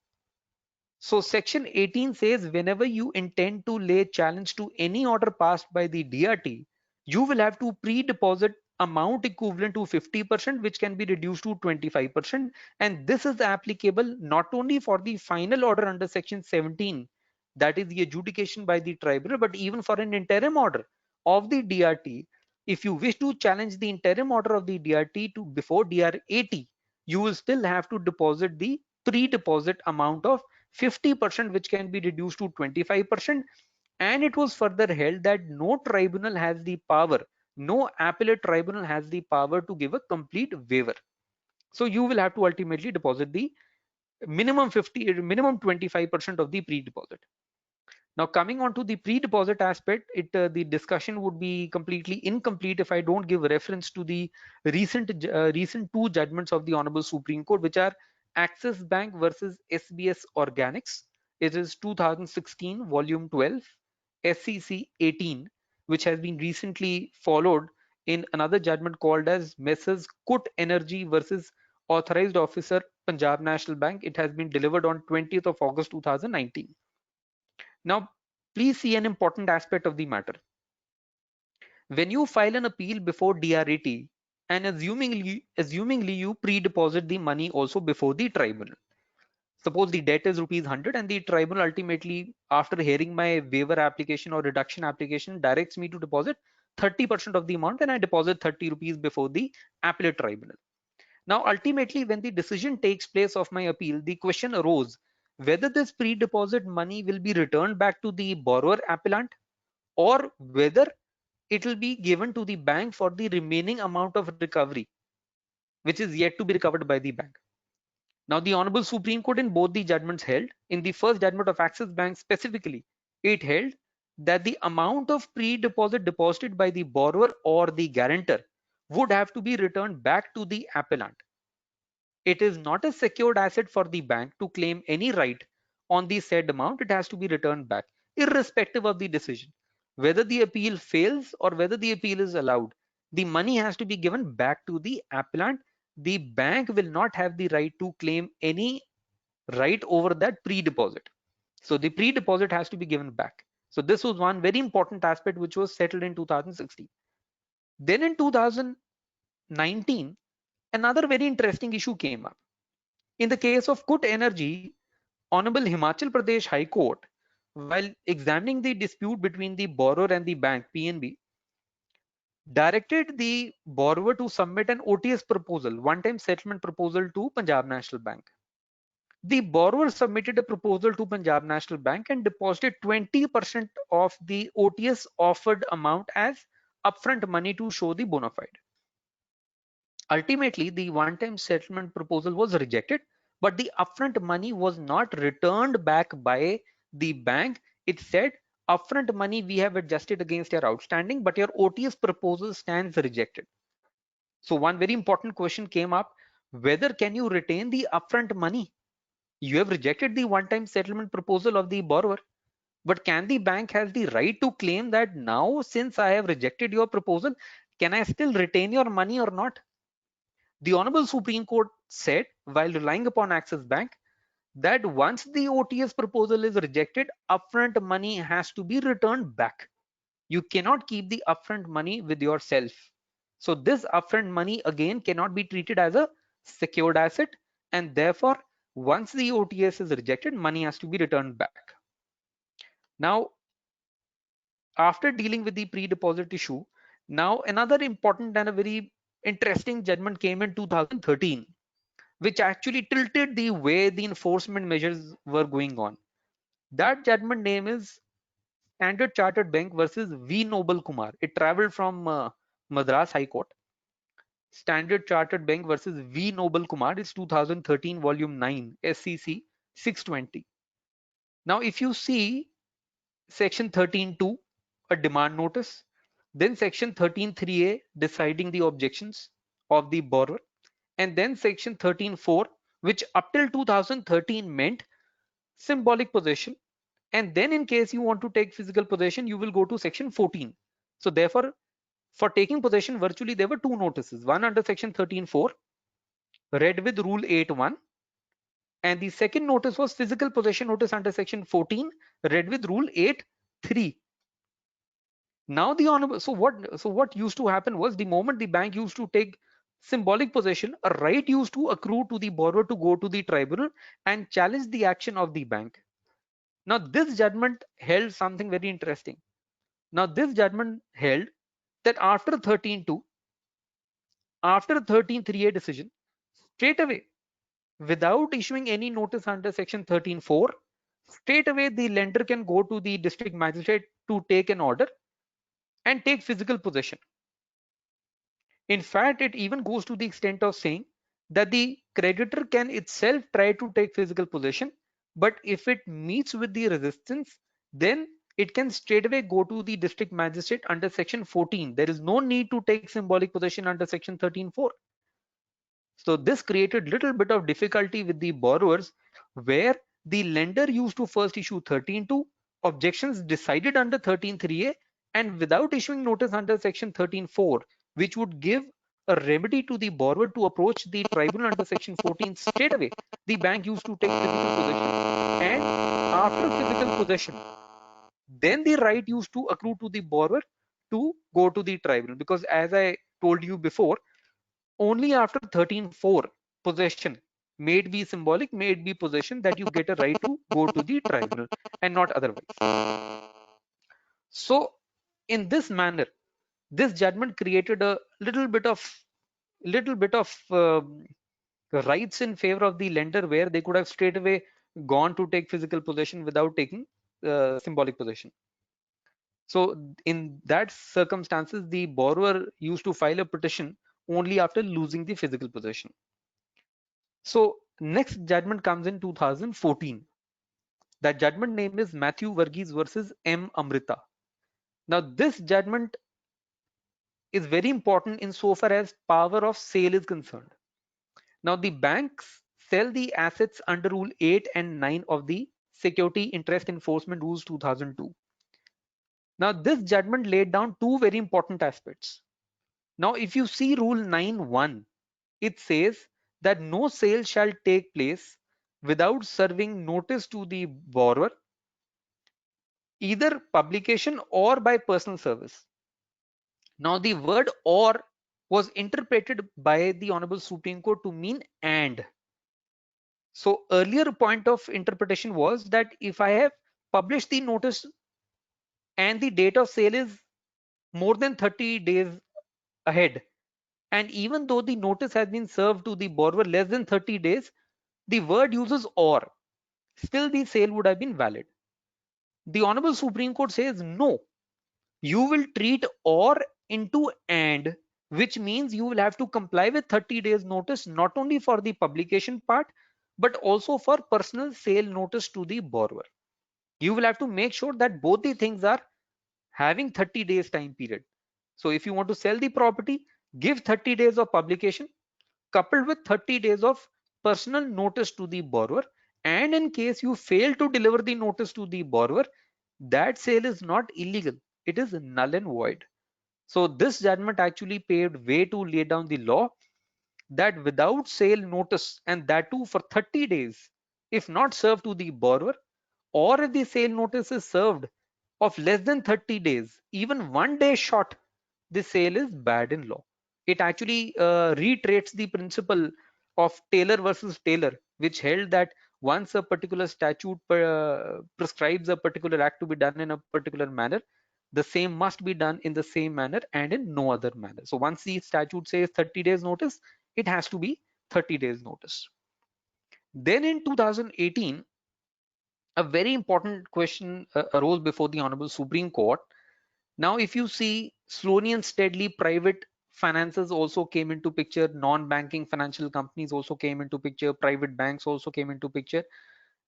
So section 18 says whenever you intend to lay challenge to any order passed by the DRT, you will have to pre-deposit amount equivalent to 50%, which can be reduced to 25%. And this is applicable not only for the final order under section 17, that is the adjudication by the tribunal, but even for an interim order of the DRT. If you wish to challenge the interim order of the DRT to before DR80, you will still have to deposit the pre-deposit amount of 50%, which can be reduced to 25%. And it was further held that no tribunal has the power, no appellate tribunal has the power to give a complete waiver. So you will have to ultimately deposit the minimum 25% of the pre-deposit. Now coming on to the pre-deposit aspect, the discussion would be completely incomplete if I don't give reference to the recent two judgments of the Honorable Supreme Court, which are Axis Bank versus SBS Organics. It is 2016 volume 12 SCC 18, which has been recently followed in another judgment called as Messrs Kut Energy versus Authorized Officer Punjab National Bank. It has been delivered on 20th of August 2019. Now, please see an important aspect of the matter. When you file an appeal before DR80, and assumingly you pre-deposit the money also before the tribunal. Suppose the debt is rupees 100 and the tribunal ultimately, after hearing my waiver application or reduction application, directs me to deposit 30% of the amount, and I deposit 30 rupees before the appellate tribunal. Now, ultimately, when the decision takes place of my appeal, the question arose whether this pre-deposit money will be returned back to the borrower appellant, or whether it will be given to the bank for the remaining amount of recovery, which is yet to be recovered by the bank. Now, the Honorable Supreme Court in both the judgments held, in the first judgment of Axis Bank specifically, it held that the amount of pre-deposit deposited by the borrower or the guarantor would have to be returned back to the appellant. It is not a secured asset for the bank to claim any right on the said amount. It has to be returned back, irrespective of the decision. Whether the appeal fails or whether the appeal is allowed, the money has to be given back to the appellant. The bank will not have the right to claim any right over that pre-deposit. So the pre-deposit has to be given back. So this was one very important aspect which was settled in 2016. Then in 2019, another very interesting issue came up. In the case of Kut Energy, Honorable Himachal Pradesh High Court, while examining the dispute between the borrower and the bank, PNB, directed the borrower to submit an OTS proposal, one-time settlement proposal, to Punjab National Bank. The borrower submitted a proposal to Punjab National Bank and deposited 20% of the OTS offered amount as upfront money to show the bona fide. Ultimately, the one-time settlement proposal was rejected, but the upfront money was not returned back by the bank. It said, upfront money we have adjusted against your outstanding, but your OTS proposal stands rejected. So one very important question came up: whether can you retain the upfront money? You have rejected the one-time settlement proposal of the borrower, but can the bank has the right to claim that now, since I have rejected your proposal, can I still retain your money or not? The Honorable Supreme Court said, while relying upon Axis Bank, that once the OTS proposal is rejected, upfront money has to be returned back. You cannot keep the upfront money with yourself. So this upfront money again cannot be treated as a secured asset, and therefore once the OTS is rejected, money has to be returned back. Now, after dealing with the pre-deposit issue, now another important and a very interesting judgment came in 2013, which actually tilted the way the enforcement measures were going on. That judgment name is Standard Chartered Bank versus V. Noble Kumar. It traveled from Madras High Court. Standard Chartered Bank versus V. Noble Kumar is 2013, volume 9, SCC 620. Now, if you see section 13.2, a demand notice, then section 13.3a, deciding the objections of the borrower, and then section 13.4, which up till 2013 meant symbolic possession, and then in case you want to take physical possession, you will go to section 14. So therefore, for taking possession, virtually there were two notices, one under section 13.4 read with rule 8.1, and the second notice was physical possession notice under section 14 read with rule 8.3. Now the honorable, so what used to happen was, the moment the bank used to take symbolic possession, a right used to accrue to the borrower to go to the tribunal and challenge the action of the bank. Now this judgment held something very interesting. Now this judgment held that after 13.2, after 13.3a decision, straight away, without issuing any notice under section 13.4, straight away the lender can go to the district magistrate to take an order and take physical possession. In fact, it even goes to the extent of saying that the creditor can itself try to take physical possession, but if it meets with the resistance, then it can straightaway go to the district magistrate under section 14. There is no need to take symbolic possession under section 13.4. So this created little bit of difficulty with the borrowers, where the lender used to first issue 13.2, objections decided under 13.3a, and without issuing notice under section 13.4, which would give a remedy to the borrower to approach the tribunal under section 14 straight away, the bank used to take physical possession, and after physical possession, then the right used to accrue to the borrower to go to the tribunal, because as I told you before, only after 13.4 possession, may it be symbolic, may it be possession, that you get a right to go to the tribunal, and not otherwise. So in this manner, this judgment created a little bit of rights in favor of the lender, where they could have straight away gone to take physical possession without taking symbolic possession. So in that circumstances, the borrower used to file a petition only after losing the physical possession. So next judgment comes in 2014. That judgment name is Matthew Varghese versus M. Amrita. Now this judgment is very important insofar as power of sale is concerned. Now the banks sell the assets under Rule 8 and 9 of the Security Interest Enforcement Rules 2002. Now this judgment laid down two very important aspects. Now if you see Rule 9.1, it says that no sale shall take place without serving notice to the borrower, either publication or by personal service. Now the word "or" was interpreted by the Honorable Supreme Court to mean "and." So earlier point of interpretation was that if I have published the notice and the date of sale is more than 30 days ahead, and even though the notice has been served to the borrower less than 30 days, the word uses or, still the sale would have been valid. The Honorable Supreme Court says no, you will treat or into and, which means you will have to comply with 30 days notice not only for the publication part but also for personal sale notice to the borrower. You will have to make sure that both the things are having 30 days time period. So if you want to sell the property, give 30 days of publication coupled with 30 days of personal notice to the borrower, and in case you fail to deliver the notice to the borrower, that sale is not illegal, it is null and void. So this judgment actually paved way to lay down the law that without sale notice, and that too for 30 days, if not served to the borrower, or if the sale notice is served of less than 30 days, even 1 day short, the sale is bad in law. It actually reiterates the principle of Taylor versus Taylor, which held that once a particular statute prescribes a particular act to be done in a particular manner, the same must be done in the same manner and in no other manner. So once the statute says 30 days notice, it has to be 30 days notice. Then in 2018, a very important question arose before the Honorable Supreme Court. Now, if you see, slowly and steadily, private finances also came into picture, non-banking financial companies also came into picture, private banks also came into picture,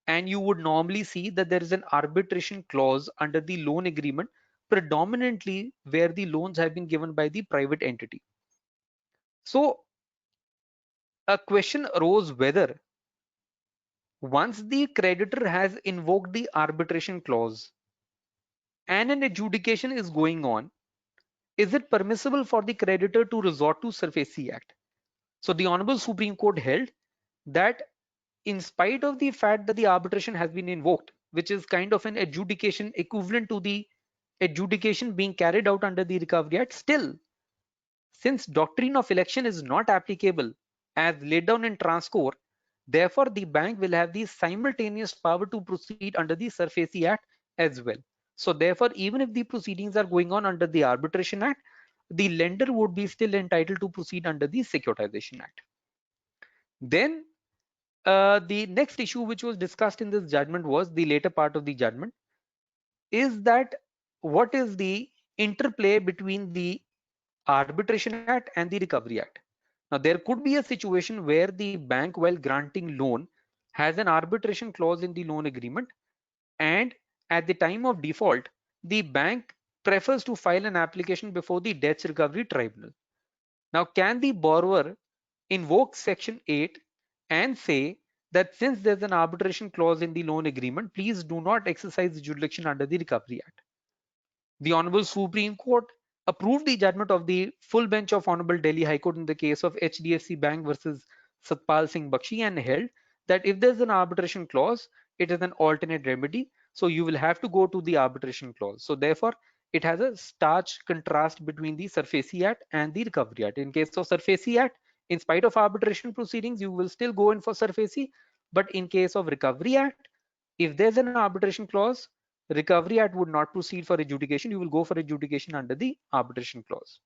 and you would normally see that there is an arbitration clause under the loan agreement, predominantly where the loans have been given by the private entity. So a question arose whether once the creditor has invoked the arbitration clause and an adjudication is going on, is it permissible for the creditor to resort to SARFAESI Act? So the Honorable Supreme Court held that in spite of the fact that the arbitration has been invoked, which is kind of an adjudication equivalent to the adjudication being carried out under the Recovery Act, still, since doctrine of election is not applicable as laid down in Transcore, therefore the bank will have the simultaneous power to proceed under the SARFAESI Act as well. So therefore, even if the proceedings are going on under the Arbitration Act, the lender would be still entitled to proceed under the Securitization Act. Then the next issue which was discussed in this judgment was the later part of the judgment, is that what is the interplay between the Arbitration Act and the Recovery Act. Now there could be a situation where the bank, while granting loan, has an arbitration clause in the loan agreement, and at the time of default, the bank prefers to file an application before the Debts Recovery Tribunal. Now, can the borrower invoke Section 8 and say that since there's an arbitration clause in the loan agreement, please do not exercise jurisdiction under the Recovery Act? The Honorable Supreme Court approved the judgment of the full bench of Honorable Delhi High Court in the case of HDFC Bank versus Satpal Singh Bakshi, and held that if there's an arbitration clause, it is an alternate remedy. So you will have to go to the arbitration clause. So therefore, it has a stark contrast between the SARFAESI Act and the Recovery Act. In case of SARFAESI Act, in spite of arbitration proceedings, you will still go in for SARFAESI. But in case of Recovery Act, if there's an arbitration clause, Recovery Act would not proceed for adjudication. You will go for adjudication under the arbitration clause.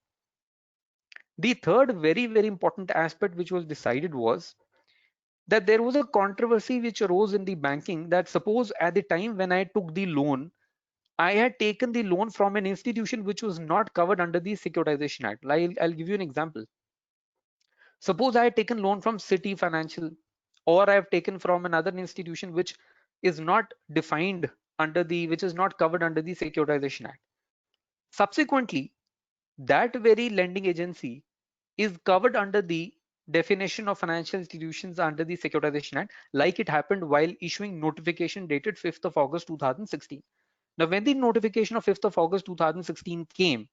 The third very, very important aspect which was decided was that there was a controversy which arose in the banking, that suppose at the time when I took the loan, I had taken the loan from an institution which was not covered under the Securitization Act. I'll give you an example. Suppose I had taken loan from City Financial, or I have taken from another institution which is not defined under the, which is not covered under the Securitization Act. Subsequently, that very lending agency is covered under the definition of financial institutions under the Securitization Act, like it happened while issuing notification dated 5th of August 2016. Now, when the notification of 5th of August 2016 came,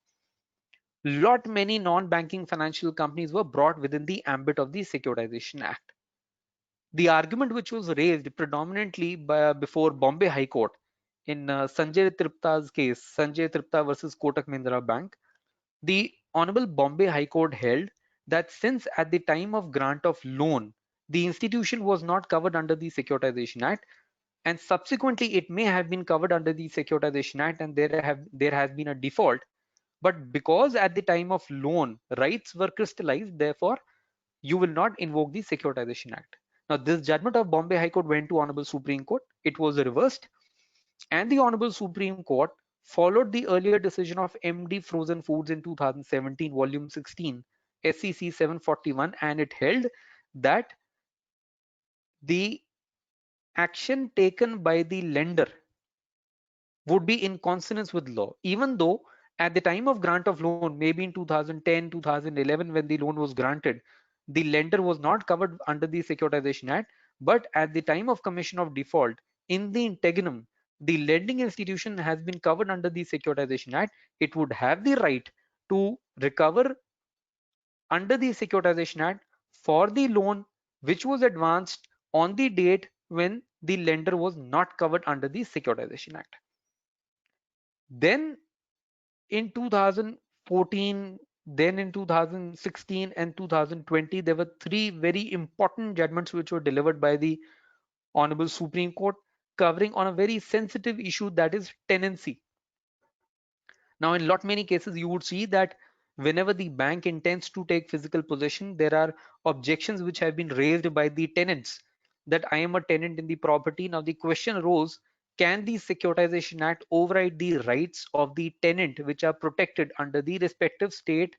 lot many non-banking financial companies were brought within the ambit of the Securitization Act. The argument which was raised predominantly before Bombay High Court in Sanjay Tripta's case, Sanjay Tripta versus Kotak Mahindra Bank, the Honorable Bombay High Court held that since at the time of grant of loan, the institution was not covered under the Securitization Act, and subsequently it may have been covered under the Securitization Act, and there has been a default. But because at the time of loan rights were crystallized, therefore you will not invoke the Securitization Act. Now this judgment of Bombay High Court went to Honorable Supreme Court. It was reversed, and the Honorable Supreme Court followed the earlier decision of MD Frozen Foods in 2017, Volume 16, SCC 741, and it held that the action taken by the lender would be in consonance with law, even though at the time of grant of loan, maybe in 2010, 2011, when the loan was granted, the lender was not covered under the Securitization Act, but at the time of commission of default, in the integinum, the lending institution has been covered under the Securitization Act. It would have the right to recover under the Securitization Act for the loan which was advanced on the date when the lender was not covered under the Securitization Act. Then in 2014, then in 2016 and 2020, there were three very important judgments which were delivered by the Honorable Supreme Court, covering on a very sensitive issue, that is tenancy. Now, in lot many cases, you would see that whenever the bank intends to take physical possession, there are objections which have been raised by the tenants that I am a tenant in the property. Now, the question arose, can the Securitization Act override the rights of the tenant which are protected under the respective state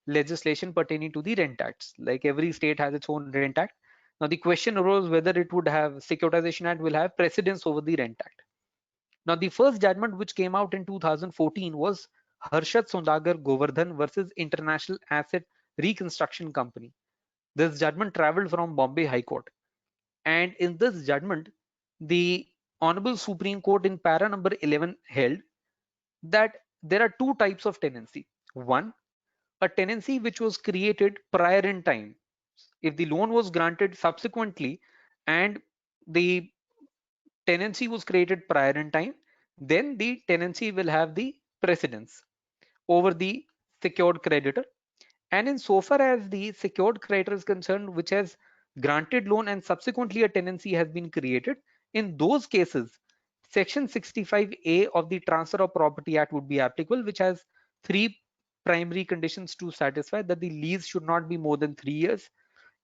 legislation pertaining to the rent acts? Like every state has its own rent act. Now, the question arose whether it would have Securitization Act will have precedence over the rent act. Now, the first judgment which came out in 2014 was Harshad Sondagar Govardhan versus International Asset Reconstruction Company. This judgment traveled from Bombay High Court. And in this judgment, the Honorable Supreme Court in para number 11 held that there are two types of tenancy. One, a tenancy which was created prior in time. If the loan was granted subsequently and the tenancy was created prior in time, then the tenancy will have the precedence over the secured creditor. And in so far as the secured creditor is concerned, which has granted loan and subsequently a tenancy has been created, in those cases, Section 65A of the Transfer of Property Act would be applicable, which has three primary conditions to satisfy: that the lease should not be more than 3 years.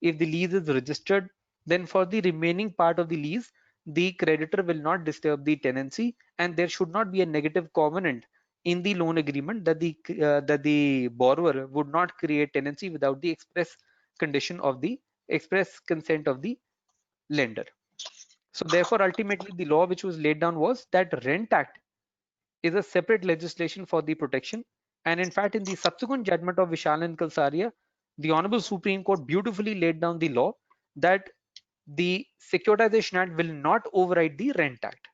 If the lease is registered, then for the remaining part of the lease, the creditor will not disturb the tenancy, and there should not be a negative covenant in the loan agreement that the borrower would not create tenancy without the express consent of the lender. So therefore, ultimately, the law which was laid down was that Rent Act is a separate legislation for the protection. And in fact, in the subsequent judgment of Vishal and Kalsaria, the Honorable Supreme Court beautifully laid down the law that the Securitization Act will not override the Rent Act.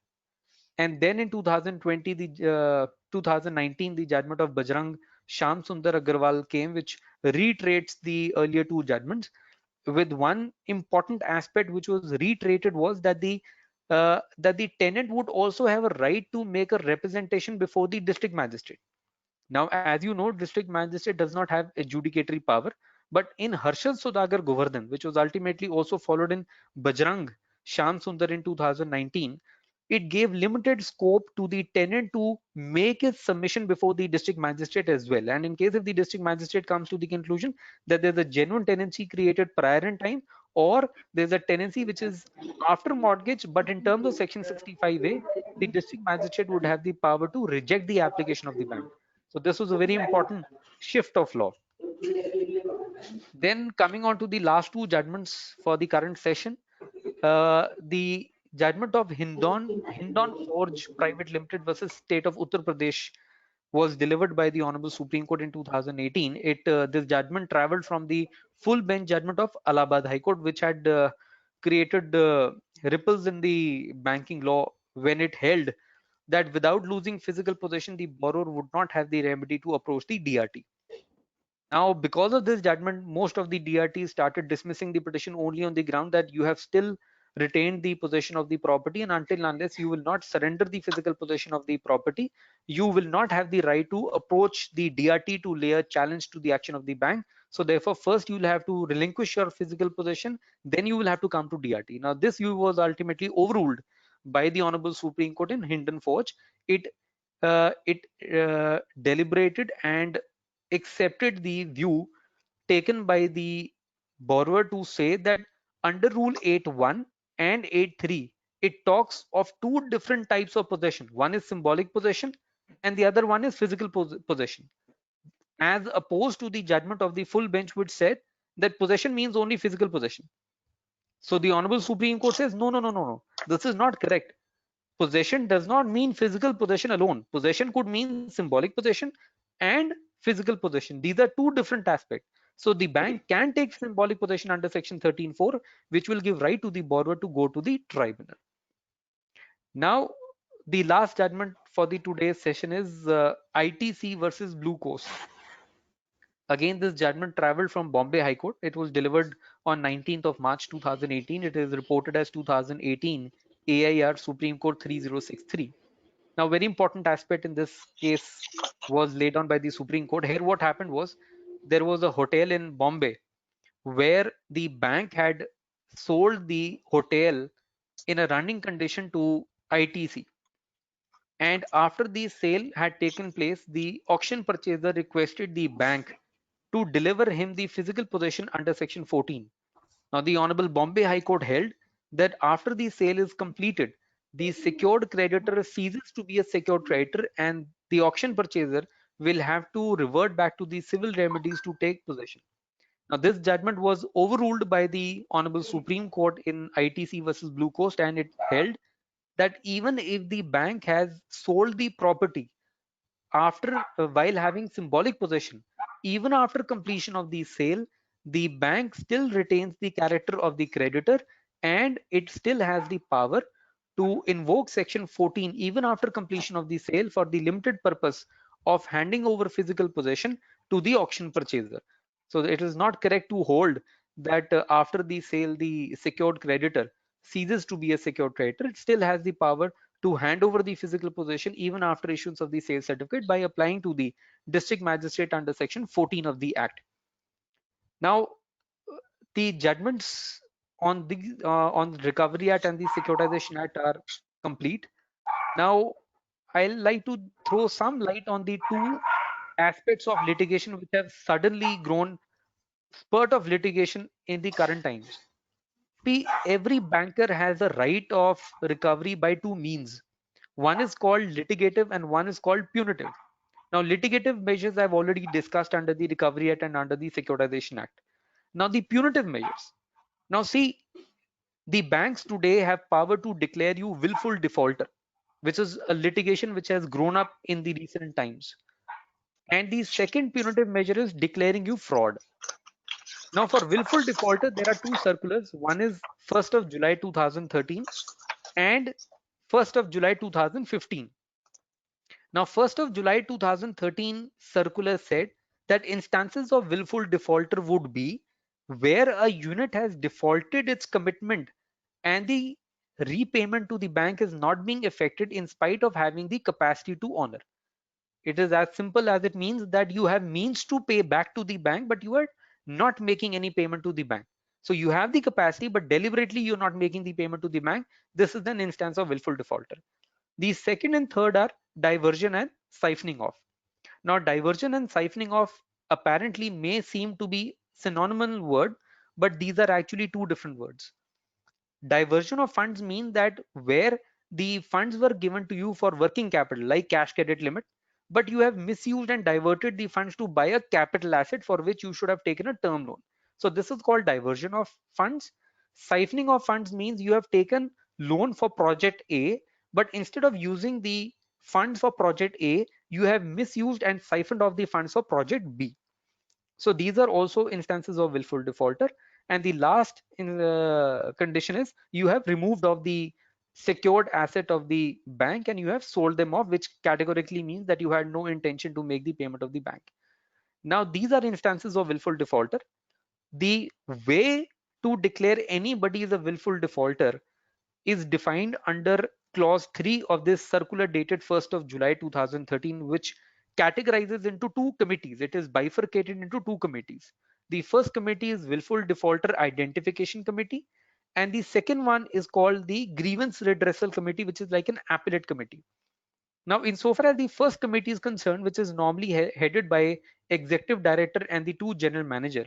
And then in 2020, 2019, the judgment of Bajrang Sham Sundar Agarwal came, which reiterates the earlier two judgments, with one important aspect which was reiterated was that the tenant would also have a right to make a representation before the district magistrate. Now, as you know, district magistrate does not have adjudicatory power, but in Harshad Sondagar Govardhan, which was ultimately also followed in Bajrang Sham Sundar in 2019, it gave limited scope to the tenant to make his submission before the district magistrate as well. And in case if the district magistrate comes to the conclusion that there's a genuine tenancy created prior in time, or there's a tenancy which is after mortgage, but in terms of Section 65A, the district magistrate would have the power to reject the application of the bank. So this was a very important shift of law. Then coming on to the last two judgments for the current session, the judgment of Hindon Forge Private Limited versus State of Uttar Pradesh was delivered by the Honorable Supreme Court in 2018. This judgment traveled from the full bench judgment of Allahabad High Court, which had created ripples in the banking law when it held that without losing physical possession, the borrower would not have the remedy to approach the DRT. Now, because of this judgment, most of the DRTs started dismissing the petition only on the ground that you have still retained the possession of the property, and until and unless you will not surrender the physical possession of the property, you will not have the right to approach the DRT to lay a challenge to the action of the bank. So therefore, first you will have to relinquish your physical possession, then you will have to come to DRT. Now this view was ultimately overruled by the Honorable Supreme Court in Hinton Forge. It deliberated and accepted the view taken by the borrower to say that under Rule 8.1 and 8.3, it talks of two different types of possession. One is symbolic possession and the other one is physical possession, as opposed to the judgment of the full bench, which said that possession means only physical possession. So the Honorable Supreme Court says, no, no, no, no, no. This is not correct. Possession does not mean physical possession alone. Possession could mean symbolic possession and physical possession. These are two different aspects. So the bank can take symbolic possession under section 13.4, which will give right to the borrower to go to the tribunal. Now, the last judgment for the today's session is ITC versus Blue Coast. Again, this judgment traveled from Bombay High Court. It was delivered on 19th of March 2018. It is reported as 2018 AIR Supreme Court 3063. Now, very important aspect in this case was laid on by the Supreme Court. Here what happened was, there was a hotel in Bombay where the bank had sold the hotel in a running condition to ITC. And after the sale had taken place, the auction purchaser requested the bank to deliver him the physical possession under section 14. Now, the Honorable Bombay High Court held that after the sale is completed, the secured creditor ceases to be a secured creditor and the auction purchaser will have to revert back to the civil remedies to take possession. Now, this judgment was overruled by the Honorable Supreme Court in ITC versus Blue Coast, and it held that even if the bank has sold the property after while having symbolic possession, even after completion of the sale, the bank still retains the character of the creditor and it still has the power to invoke section 14 even after completion of the sale for the limited purpose of handing over physical possession to the auction purchaser. So it is not correct to hold that after the sale the secured creditor ceases to be a secured creditor. It still has the power to hand over the physical possession even after issuance of the sale certificate by applying to the district magistrate under section 14 of the act. Now, the judgments on the Recovery Act and the Securitization Act are complete. Now, I'll like to throw some light on the two aspects of litigation which have suddenly grown spurt of litigation in the current times. See, every banker has a right of recovery by two means. One is called litigative and one is called punitive. Now, litigative measures I've already discussed under the Recovery Act and under the Securitization Act. Now, the punitive measures. Now, see, the banks today have power to declare you willful defaulter, which is a litigation which has grown up in the recent times. And the second punitive measure is declaring you fraud. Now, for willful defaulter, there are two circulars. One is 1st of July 2013 and 1st of July 2015. Now, 1st of July 2013 circular said that instances of willful defaulter would be where a unit has defaulted its commitment and the repayment to the bank is not being effected in spite of having the capacity to honor. It is as simple as it means that you have means to pay back to the bank, but you are not making any payment to the bank. So you have the capacity, but deliberately you're not making the payment to the bank. This is an instance of willful defaulter. The second and third are diversion and siphoning off. Now, diversion and siphoning off apparently may seem to be synonymous word, but these are actually two different words. Diversion of funds mean that where the funds were given to you for working capital like cash credit limit, but you have misused and diverted the funds to buy a capital asset for which you should have taken a term loan. So this is called diversion of funds. Siphoning of funds means you have taken loan for project A, but instead of using the funds for project A, you have misused and siphoned off the funds for project B. So these are also instances of willful defaulter. And the last in the condition is you have removed of the secured asset of the bank and you have sold them off, which categorically means that you had no intention to make the payment of the bank. Now, these are instances of willful defaulter. The way to declare anybody as a willful defaulter is defined under clause 3 of this circular dated 1st of July 2013, which categorizes into two committees. It is bifurcated into two committees. The first committee is willful defaulter identification committee, and the second one is called the grievance redressal committee, which is like an appellate committee. Now, insofar as the first committee is concerned, which is normally headed by executive director and the two general manager,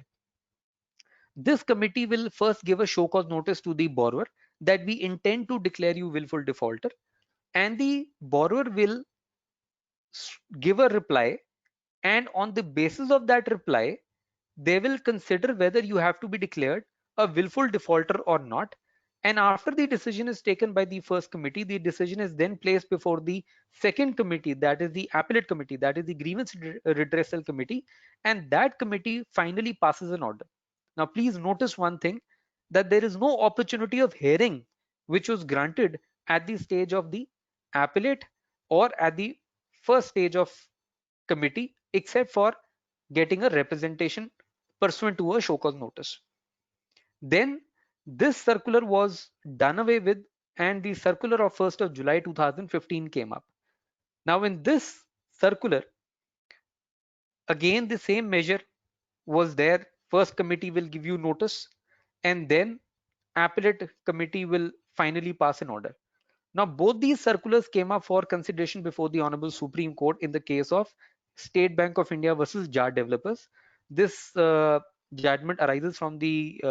this committee will first give a show cause notice to the borrower that we intend to declare you willful defaulter, and the borrower will give a reply, and on the basis of that reply they will consider whether you have to be declared a willful defaulter or not. And after the decision is taken by the first committee, the decision is then placed before the second committee, that is the appellate committee, that is the grievance redressal committee, and that committee finally passes an order. Now please notice one thing, that there is no opportunity of hearing which was granted at the stage of the appellate or at the first stage of committee, except for getting a representation pursuant to a show cause notice. Then this circular was done away with, and the circular of 1st of July 2015 came up. Now in this circular, again the same measure was there. First committee will give you notice, and then appellate committee will finally pass an order. Now both these circulars came up for consideration before the Honorable Supreme Court in the case of State Bank of India versus Jar Developers. This judgment arises from the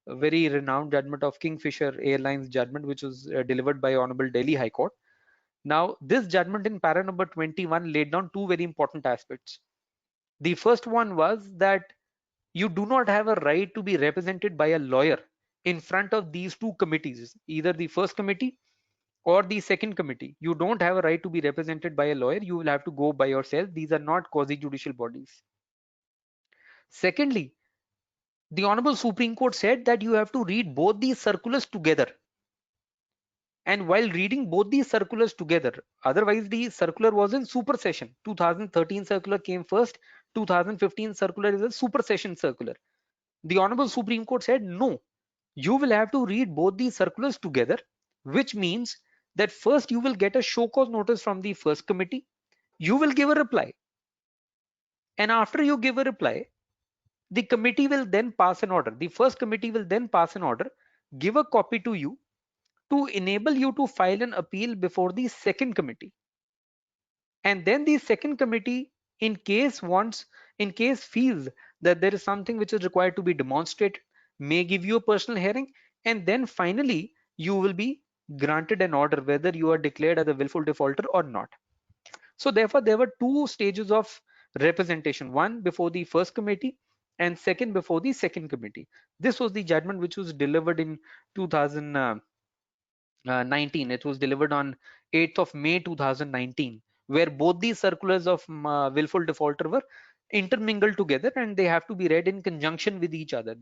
very renowned judgment of Kingfisher Airlines judgment, which was delivered by Honorable Delhi High Court. Now this judgment in para number 21 laid down two very important aspects. The first one was that you do not have a right to be represented by a lawyer in front of these two committees, either the first committee or the second committee. You don't have a right to be represented by a lawyer. You will have to go by yourself. These are not quasi-judicial bodies. Secondly, the Honorable Supreme Court said that you have to read both these circulars together. And while reading both these circulars together, otherwise the circular was in supersession. 2013 circular came first, 2015 circular is a supersession circular. The Honorable Supreme Court said, no, you will have to read both these circulars together, which means that first you will get a show cause notice from the first committee, you will give a reply, and after you give a reply, the committee will then pass an order. The first committee will then pass an order, give a copy to you to enable you to file an appeal before the second committee. And then the second committee, in case feels that there is something which is required to be demonstrated, may give you a personal hearing, and then finally you will be granted an order whether you are declared as a willful defaulter or not. So therefore there were two stages of representation, one before the first committee and second before the second committee. This was the judgment which was delivered in 2019. It was delivered on 8th of May 2019, where both these circulars of willful defaulter were intermingled together, and they have to be read in conjunction with each other.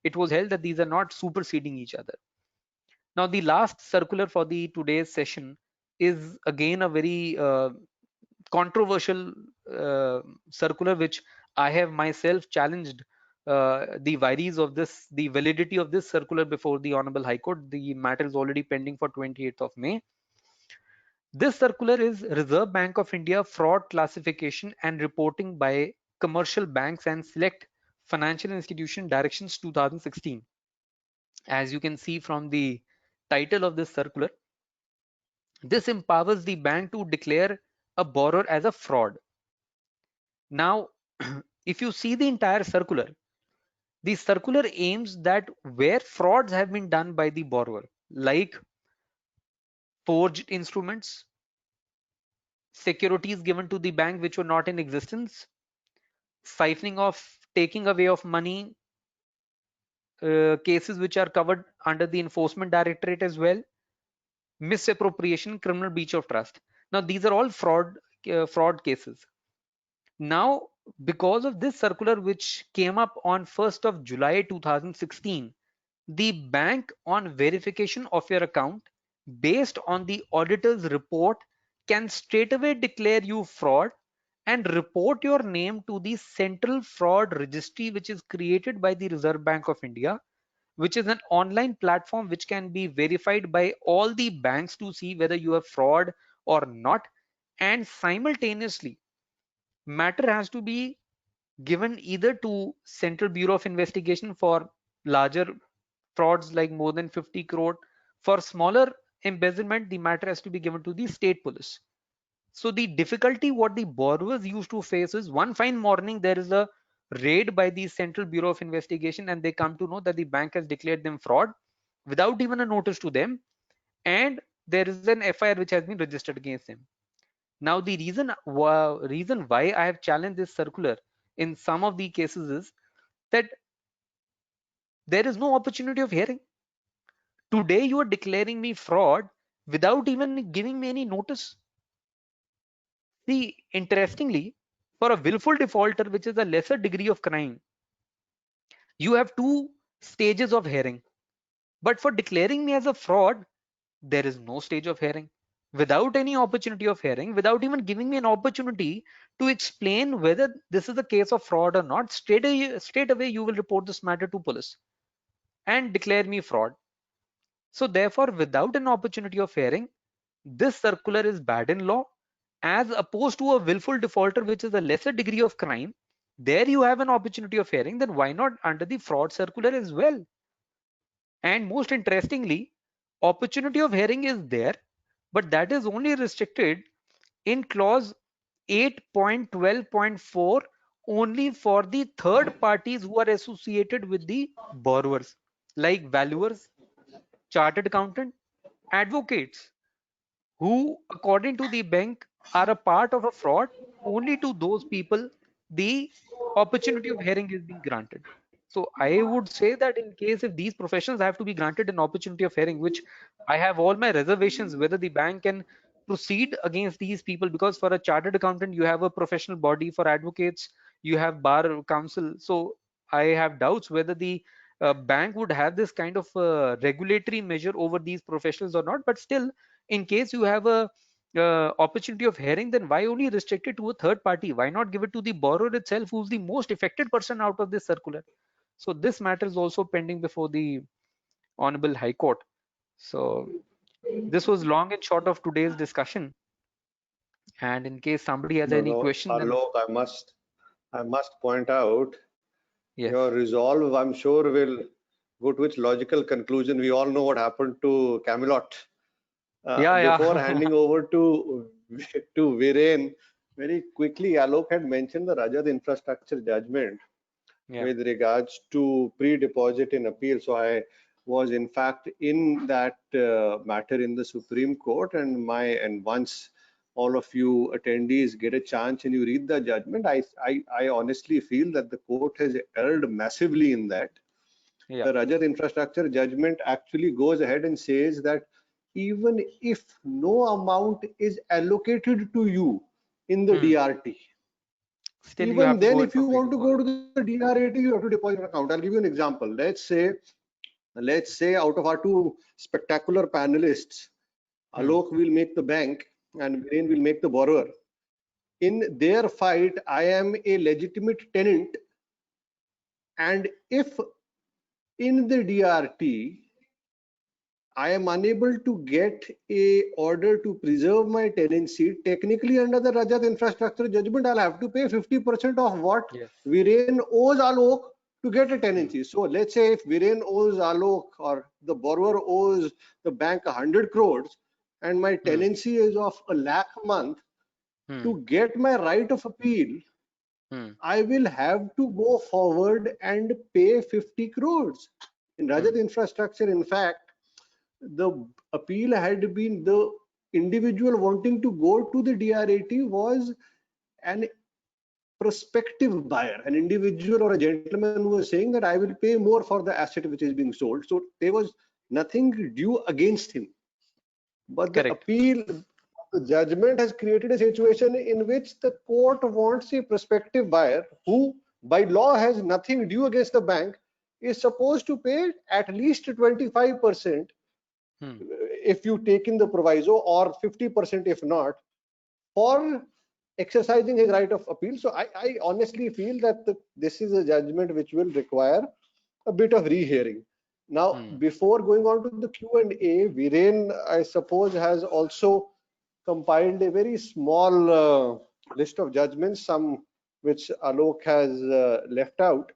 It was held that these are not superseding each other. Now the last circular for the today's session is again a very controversial circular, which I have myself challenged the vires of this, the validity of this circular before the Honorable High Court. The matter is already pending for 28th of May. This circular is Reserve Bank of India fraud classification and reporting by commercial banks and select financial institution directions 2016. As you can see from the title of this circular, this empowers the bank to declare a borrower as a fraud. Now, if you see the entire circular, the circular aims that where frauds have been done by the borrower, like forged instruments, securities given to the bank which were not in existence, siphoning off, taking away of money, cases which are covered under the enforcement directorate as well, misappropriation, criminal breach of trust. Now these are all fraud cases. Now, because of this circular which came up on 1st of July 2016, the bank, on verification of your account based on the auditor's report, can straightaway declare you fraud and report your name to the Central Fraud Registry, which is created by the Reserve Bank of India, which is an online platform which can be verified by all the banks to see whether you have fraud or not. And simultaneously, matter has to be given either to Central Bureau of Investigation for larger frauds like more than 50 crore. For smaller embezzlement, the matter has to be given to the state police. So the difficulty what the borrowers used to face is, one fine morning there is a raid by the Central Bureau of Investigation and they come to know that the bank has declared them fraud without even a notice to them, and there is an FIR which has been registered against them. Now the reason why I have challenged this circular in some of the cases is that there is no opportunity of hearing. Today you are declaring me fraud without even giving me any notice. See, interestingly, for a willful defaulter, which is a lesser degree of crime, you have two stages of hearing. But for declaring me as a fraud, there is no stage of hearing. Without any opportunity of hearing, without even giving me an opportunity to explain whether this is a case of fraud or not, straight away you will report this matter to police and declare me fraud. So therefore, without an opportunity of hearing, this circular is bad in law, as opposed to a willful defaulter, which is a lesser degree of crime. There you have an opportunity of hearing, then why not under the fraud circular as well? And most interestingly, opportunity of hearing is there, but that is only restricted in clause 8.12.4 only for the third parties who are associated with the borrowers, like valuers, chartered accountant, advocates, who according to the bank are a part of a fraud. Only to those people the opportunity of hearing is being granted. So I would say that in case if these professions have to be granted an opportunity of hearing, which I have all my reservations whether the bank can proceed against these people, because for a chartered accountant you have a professional body, for advocates you have bar council. So I have doubts whether the bank would have this kind of regulatory measure over these professionals or not. But still, in case you have a opportunity of hearing, then why only restrict it to a third party? Why not give it to the borrower itself, who's the most affected person out of this circular? So this matter is also pending before the Honorable High Court. So this was long and short of today's discussion. And in case somebody has No, any no, question, then Alok, I must point out yes. your resolve, I'm sure, will go to its logical conclusion. We all know what happened to Camelot. Before Yeah. handing over to Viren, very quickly, Alok had mentioned the Rajat infrastructure judgment Yeah. with regards to pre-deposit in appeal. So I was in fact in that matter in the Supreme Court, and once all of you attendees get a chance and you read the judgment, I honestly feel that the court has erred massively in that. Yeah. The Rajat infrastructure judgment actually goes ahead and says that even if no amount is allocated to you in the DRT, Still you even have to then, go in if for you want to pre-deposit. go to the DRAT, you have to deposit an account. I'll give you an example. Let's say out of our two spectacular panelists, Alok will make the bank and Viren will make the borrower. In their fight, I am a legitimate tenant, and if in the DRT I am unable to get a order to preserve my tenancy, technically under the Rajat infrastructure judgment, I'll have to pay 50% of what Yes. Viren owes Alok to get a tenancy. So let's say if Viren owes Alok, or the borrower owes the bank 100 crores and my tenancy is of 1 lakh a month, to get my right of appeal, I will have to go forward and pay 50 crores. In Rajat infrastructure, in fact, the appeal had been, the individual wanting to go to the DRAT was an prospective buyer, an individual or a gentleman who was saying that I will pay more for the asset which is being sold. So there was nothing due against him. But the Correct. appeal, the judgment has created a situation in which the court wants a prospective buyer who by law has nothing due against the bank, is supposed to pay at least 25% if you take in the proviso, or 50% if not, for exercising his right of appeal. So I honestly feel that this is a judgment which will require a bit of rehearing. Now, before going on to the Q&A, Viren, I suppose, has also compiled a very small list of judgments, some which Alok has left out.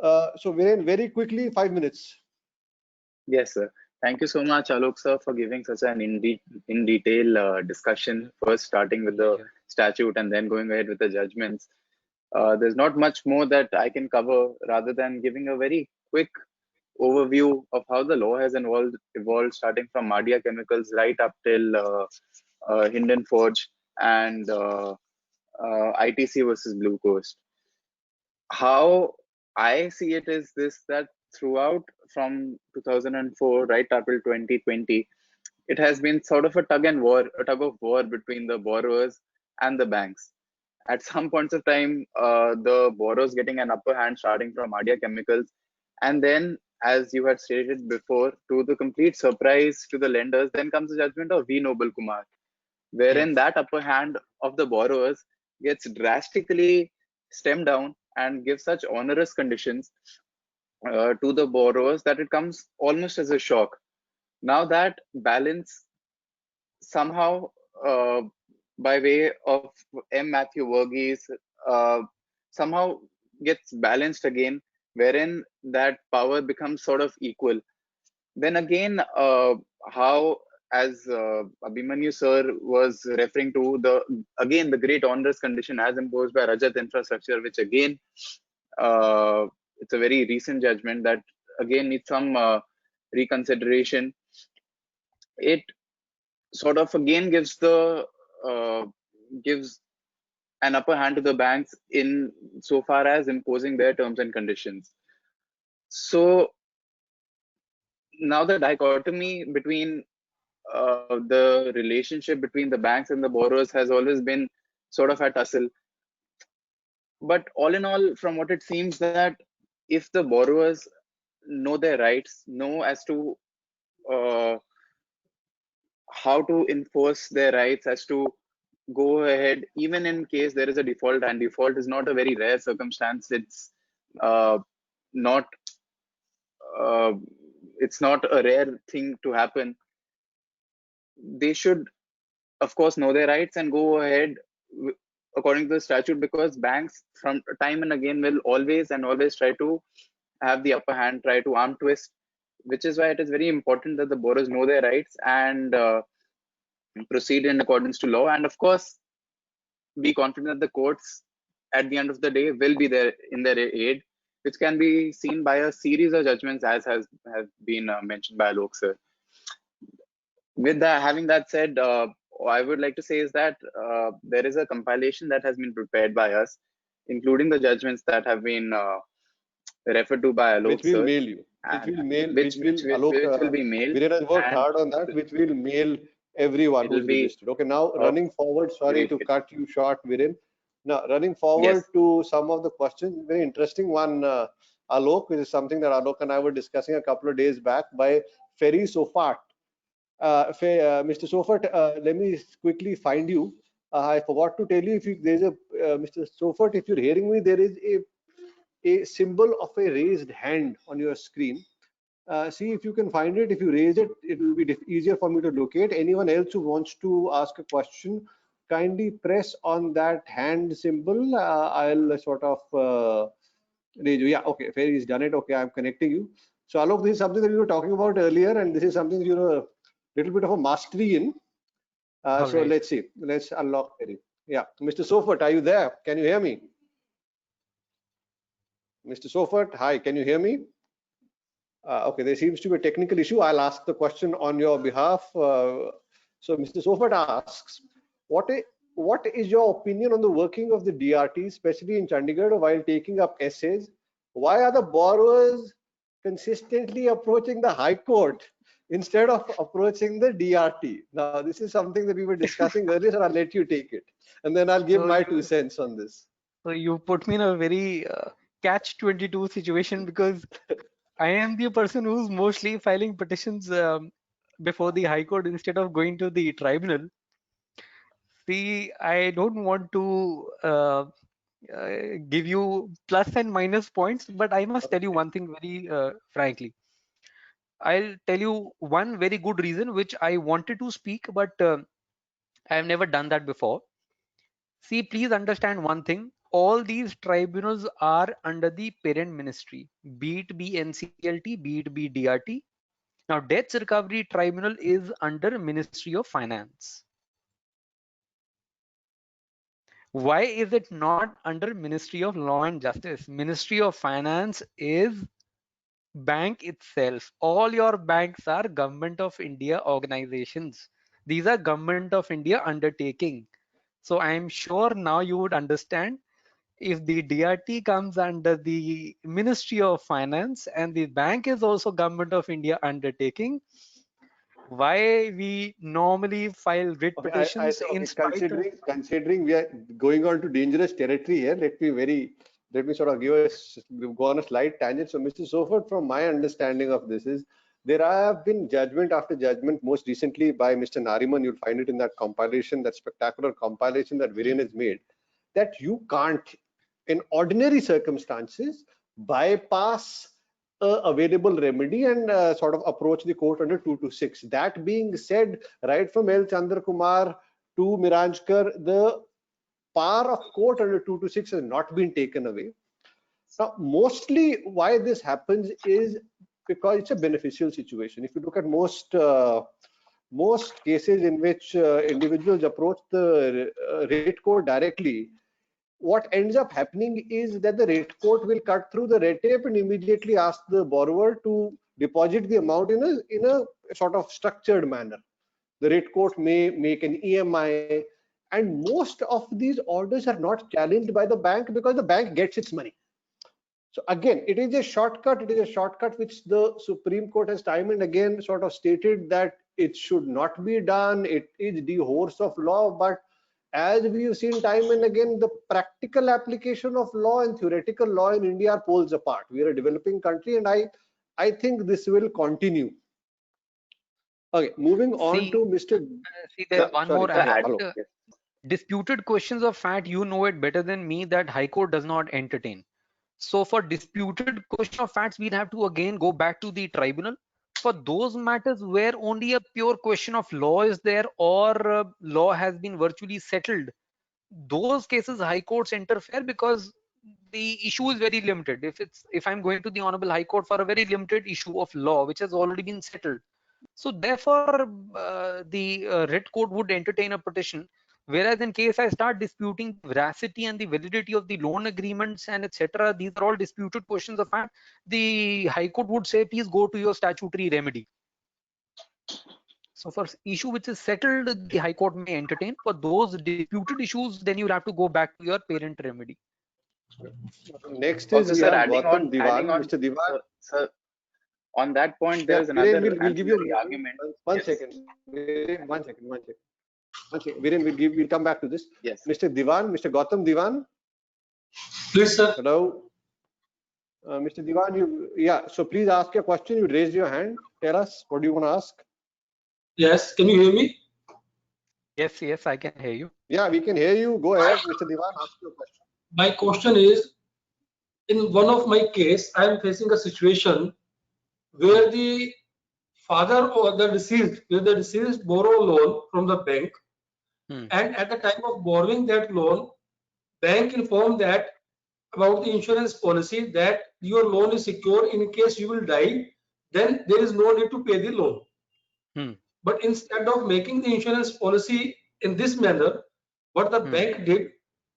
So Viren, very quickly, 5 minutes. Yes, sir. Thank you so much, Alok sir, for giving such an in detail discussion. First, starting with the statute and then going ahead with the judgments. There's not much more that I can cover rather than giving a very quick overview of how the law has evolved starting from Mardia Chemicals right up till Hinden Forge and ITC versus Blue Coast. How I see it is this, that throughout from 2004 right up till 2020, it has been sort of a tug of war between the borrowers and the banks. At some points of time, the borrowers getting an upper hand starting from Mardia Chemicals, and then, as you had stated before, to the complete surprise to the lenders, then comes the judgment of V. Noble Kumar, wherein that upper hand of the borrowers gets drastically stemmed down and gives such onerous conditions to the borrowers that it comes almost as a shock. Now that balance somehow, by way of M. Matthew Verghese, somehow gets balanced again, wherein that power becomes sort of equal. Then again, how, as Abhimanyu sir was referring to, the great onerous condition as imposed by Rajat Infrastructure, which again, it's a very recent judgment that again needs some reconsideration. It sort of again gives an upper hand to the banks in so far as imposing their terms and conditions. So now the dichotomy between the relationship between the banks and the borrowers has always been sort of a tussle. But all in all, from what it seems, that if the borrowers know their rights, know as to how to enforce their rights, as to go ahead, even in case there is a default, and default is not a very rare circumstance. It's not a rare thing to happen. They should, of course, know their rights and go ahead according to the statute, because banks from time and again will always try to have the upper hand, try to arm twist, which is why it is very important that the borrowers know their rights and proceed in accordance to law, and of course be confident that the courts at the end of the day will be there in their aid, which can be seen by a series of judgments, as has been mentioned by Alok sir. With that, having that said, I would like to say is that there is a compilation that has been prepared by us, including the judgments that have been referred to by Alok which will sir. mail you. Which will mail. Which will be mailed. Viren has worked hard on that, which will mail everyone who's registered. Okay, now running forward, sorry to cut you short, Viren. Now running forward to some of the questions, very interesting one, Alok, which is something that Alok and I were discussing a couple of days back, by Ferry Sofat. Mr. Sofat, let me quickly find you. I forgot to tell you, if there's a Mr. Sofat, if you're hearing me, there is a symbol of a raised hand on your screen. See if you can find it. If you raise it, it will be easier for me to locate. Anyone else who wants to ask a question, kindly press on that hand symbol. I'll sort of raise you. Yeah, okay, Ferry's done it. Okay, I'm connecting you. So Alok, this is something that we were talking about earlier, and this is something you're a little bit of a mastery in. So right. Let's see. Let's unlock Ferry. Yeah, Mr. Sofat, are you there? Can you hear me? Mr. Sofat, hi, can you hear me? Okay, there seems to be a technical issue. I'll ask the question on your behalf. So Mr. Sofat asks, what is your opinion on the working of the DRT, especially in Chandigarh, while taking up essays? Why are the borrowers consistently approaching the High Court instead of approaching the DRT? Now, this is something that we were discussing earlier, so I'll let you take it. And then I'll give my 2 cents on this. So you put me in a very catch-22 situation, because I am the person who's mostly filing petitions before the High Court instead of going to the tribunal. See, I don't want to give you plus and minus points, but I must tell you one thing very frankly. I'll tell you one very good reason which I wanted to speak, but I have never done that before. See, please understand one thing. All these tribunals are under the parent ministry, be it be NCLT, be it be DRT. Now, Debts Recovery Tribunal is under Ministry of Finance. Why is it not under Ministry of Law and Justice? Ministry of Finance is bank itself. All your banks are Government of India organizations. These are Government of India undertaking. So I am sure now you would understand, if the DRT comes under the Ministry of Finance and the bank is also Government of India undertaking, why we normally file writ Okay, petitions in spite of... considering we are going on to dangerous territory here, let me sort of go on a slight tangent. So, Mr. Sofert, from my understanding of this is, there have been judgment after judgment, most recently by Mr. Nariman. You'll find it in that compilation, that spectacular compilation that Viren has made, that you can't, in ordinary circumstances, bypass available remedy and sort of approach the court under 226. That being said, right from L. Chandra Kumar to Miranjkar, the power of court under 226 has not been taken away. Now, mostly why this happens is because it's a beneficial situation. If you look at most cases in which individuals approach the rate court directly, what ends up happening is that the rate court will cut through the red tape and immediately ask the borrower to deposit the amount in a sort of structured manner. The rate court may make an EMI, and most of these orders are not challenged by the bank because the bank gets its money. So again, it is a shortcut. It is a shortcut which the Supreme Court has time and again sort of stated that it should not be done. It is the horse of law, but as we've seen time and again, the practical application of law and theoretical law in India are poles apart. We are a developing country, and I think this will continue. Okay, moving on to Mr. See, there's one more aspect. Hello. Disputed questions of fact, you know it better than me that High Court does not entertain. So for disputed question of facts, we'll have to again go back to the tribunal. For those matters where only a pure question of law is there, or law has been virtually settled, those cases High Courts interfere because the issue is very limited. If I'm going to the Honorable High Court for a very limited issue of law which has already been settled, so therefore the writ court would entertain a petition. Whereas in case I start disputing the veracity and the validity of the loan agreements and etc., these are all disputed questions of fact, the High Court would say, please go to your statutory remedy. So for issue which is settled, the High Court may entertain. For those disputed issues, then you'll have to go back to your parent remedy. Next is also, sir, Gautam Diwan. Mr. Diwan. Sir, on that point, there is another we'll give you argument. One second. Viren, we'll come back to this. Yes. Mr. Diwan, Mr. Gautam Diwan. Please, sir. Hello. Mr. Diwan, so please ask your question. You raised your hand. Tell us, what do you want to ask? Yes, can you hear me? Yes, I can hear you. Yeah, we can hear you. Go ahead, Mr. Diwan, ask your question. My question is, in one of my case, I am facing a situation where the father or the deceased borrow a loan from the bank, and at the time of borrowing that loan, bank informed that about the insurance policy that your loan is secure in case you will die, then there is no need to pay the loan. But instead of making the insurance policy in this manner, what the bank did,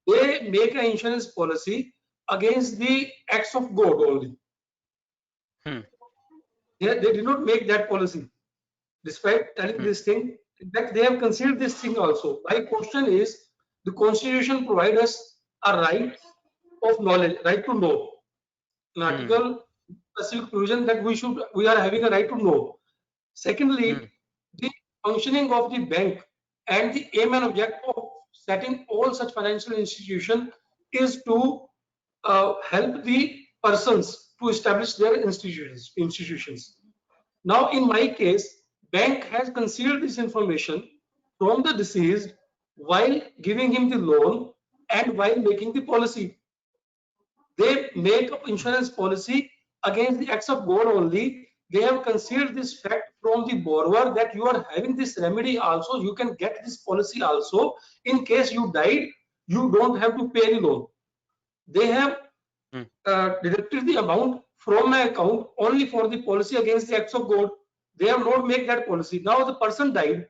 they make an insurance policy against the acts of God only. They did not make that policy, despite telling this thing. In fact, they have concealed this thing also. My question is, the Constitution provides us a right of knowledge, right to know. An article, specific provision that we are having a right to know. Secondly, the functioning of the bank and the aim and object of setting all such financial institutions is to help the persons to establish their institutions. Now, in my case, bank has concealed this information from the deceased while giving him the loan and while making the policy. They make an insurance policy against the acts of God only, they have concealed this fact from the borrower that you are having this remedy also, you can get this policy also. In case you died, you don't have to pay any loan. They have Hmm. deducted the amount from my account only for the policy against the acts of God. They have not made that policy. Now the person died.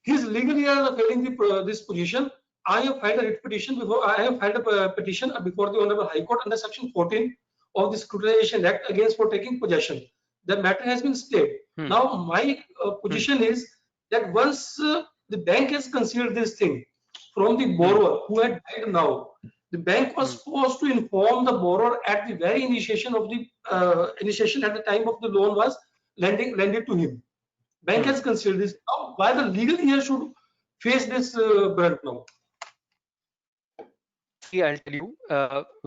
His legally failing this position. I have filed a writ petition before. I have filed a petition before the Honorable High Court under Section 14 of the Scrutinization Act against for taking possession. The matter has been stayed. Now my position is that once the bank has concealed this thing from the borrower who had died now, the bank was supposed to inform the borrower at the very initiation of the initiation at the time of the loan was lended to him. Bank has concealed this. Now, why the legal year should face this burden now? See, I'll tell you,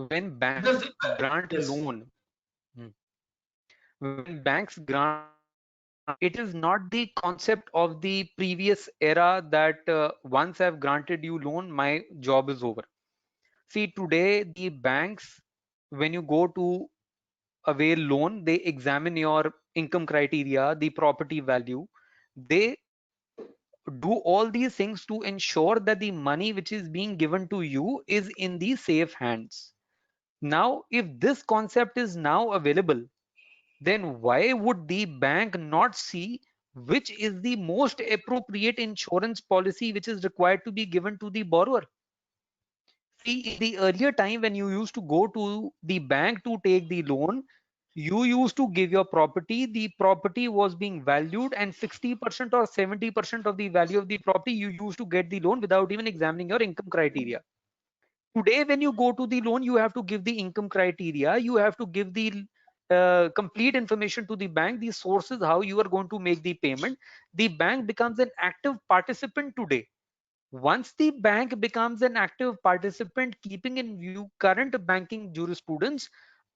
when banks grant Yes. loan, when banks grant, it is not the concept of the previous era that once I've granted you loan, my job is over. See, today the banks, when you go to avail loan, they examine your income criteria, the property value. They do all these things to ensure that the money which is being given to you is in the safe hands. Now, if this concept is now available, then why would the bank not see which is the most appropriate insurance policy which is required to be given to the borrower? See, in the earlier time when you used to go to the bank to take the loan, you used to give your property, the property was being valued, and 60% or 70% of the value of the property you used to get the loan without even examining your income criteria. Today, when you go to the loan, you have to give the income criteria, you have to give the complete information to the bank, the sources, how you are going to make the payment. The bank becomes an active participant today. Once the bank becomes an active participant, keeping in view current banking jurisprudence,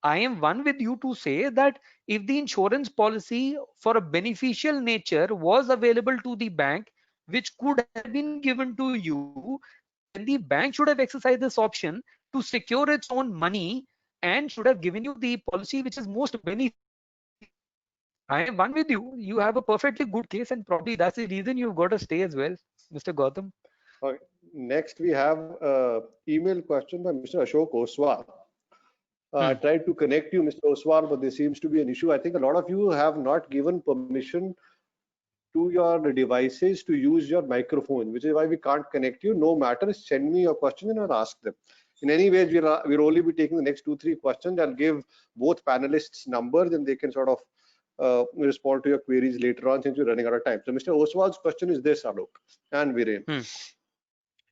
I am one with you to say that if the insurance policy for a beneficial nature was available to the bank, which could have been given to you, then the bank should have exercised this option to secure its own money and should have given you the policy which is most beneficial. I am one with you. You have a perfectly good case, and probably that's the reason you've got to stay as well, Mr. Gautam. Okay. Next, we have email question by Mr. Ashok Oswal. I tried to connect you, Mr. Oswal, but there seems to be an issue. I think a lot of you have not given permission to your devices to use your microphone, which is why we can't connect you. No matter, send me your question and I'll ask them. In any way, we'll only be taking the next 2-3 questions. I'll give both panelists numbers and they can sort of respond to your queries later on since we're running out of time. So Mr. Oswal's question is this, Alok and Viren.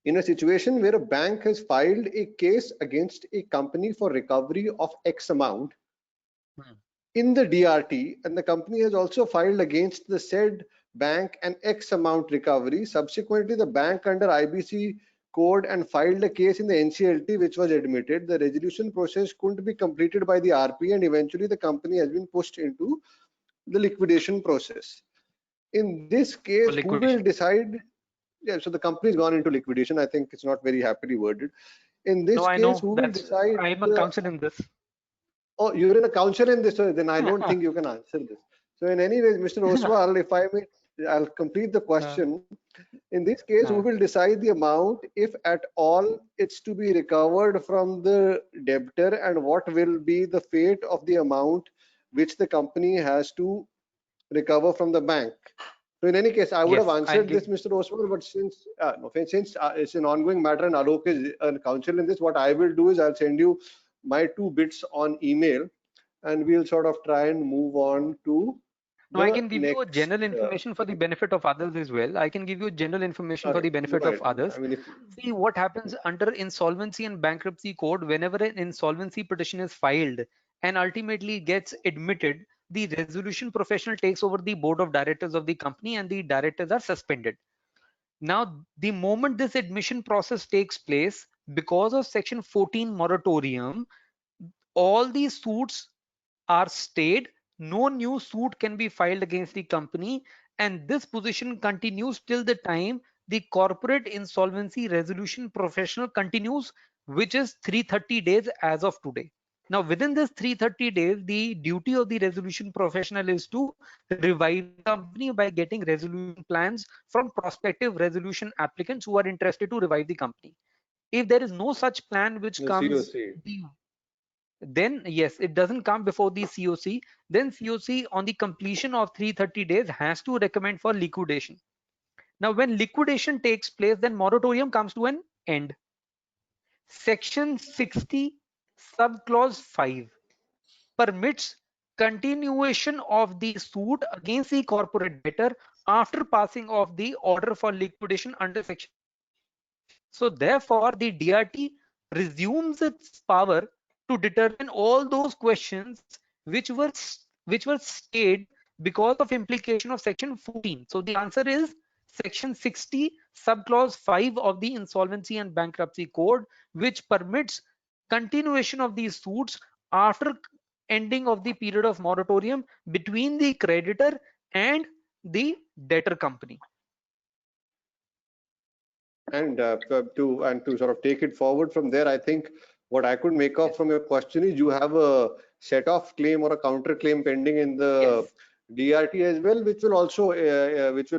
In a situation where a bank has filed a case against a company for recovery of X amount in the DRT, and the company has also filed against the said bank an X amount recovery, subsequently the bank under IBC code and filed a case in the NCLT which was admitted, the resolution process couldn't be completed by the RP and eventually the company has been pushed into the liquidation process. In this case, who will decide? Yeah, so the company's gone into liquidation. I think it's not very happily worded. In this case, who will decide? I'm a counsel in this. Oh, you're in a counsel in this, so then I don't think you can answer this. So in any way, Mr. Oswal, if I may, I'll complete the question. In this case, who will decide the amount, if at all, it's to be recovered from the debtor, and what will be the fate of the amount which the company has to recover from the bank? So in any case, I would have answered this, Mr. Oswal, but since it's an ongoing matter and Alok is a counsel in this, what I will do is I'll send you my 2 bits on email and we'll sort of try and move on to No, I can give you a general information for the benefit of others as well. I can give you general information for the benefit of others. I mean, see what happens under insolvency and bankruptcy code. Whenever an insolvency petition is filed and ultimately gets admitted, the resolution professional takes over the board of directors of the company and the directors are suspended. Now, the moment this admission process takes place, because of section 14 moratorium, all these suits are stayed. No new suit can be filed against the company, and this position continues till the time the corporate insolvency resolution professional continues, which is 330 days as of today. Now, within this 330 days, the duty of the resolution professional is to revive the company by getting resolution plans from prospective resolution applicants who are interested to revive the company. If there is no such plan which The comes, COC. then yes, it doesn't come before the COC. Then COC on the completion of 330 days has to recommend for liquidation. Now, when liquidation takes place, then moratorium comes to an end. Section 60 subclause 5 permits continuation of the suit against the corporate debtor after passing of the order for liquidation under section. So therefore, the DRT resumes its power to determine all those questions which were stayed because of implication of section 14. So the answer is section 60 subclause 5 of the Insolvency and Bankruptcy Code, which permits continuation of these suits after ending of the period of moratorium between the creditor and the debtor company. And to sort of take it forward from there, I think what I could make out from your question is you have a set off claim or a counter claim pending in the DRT as well, which will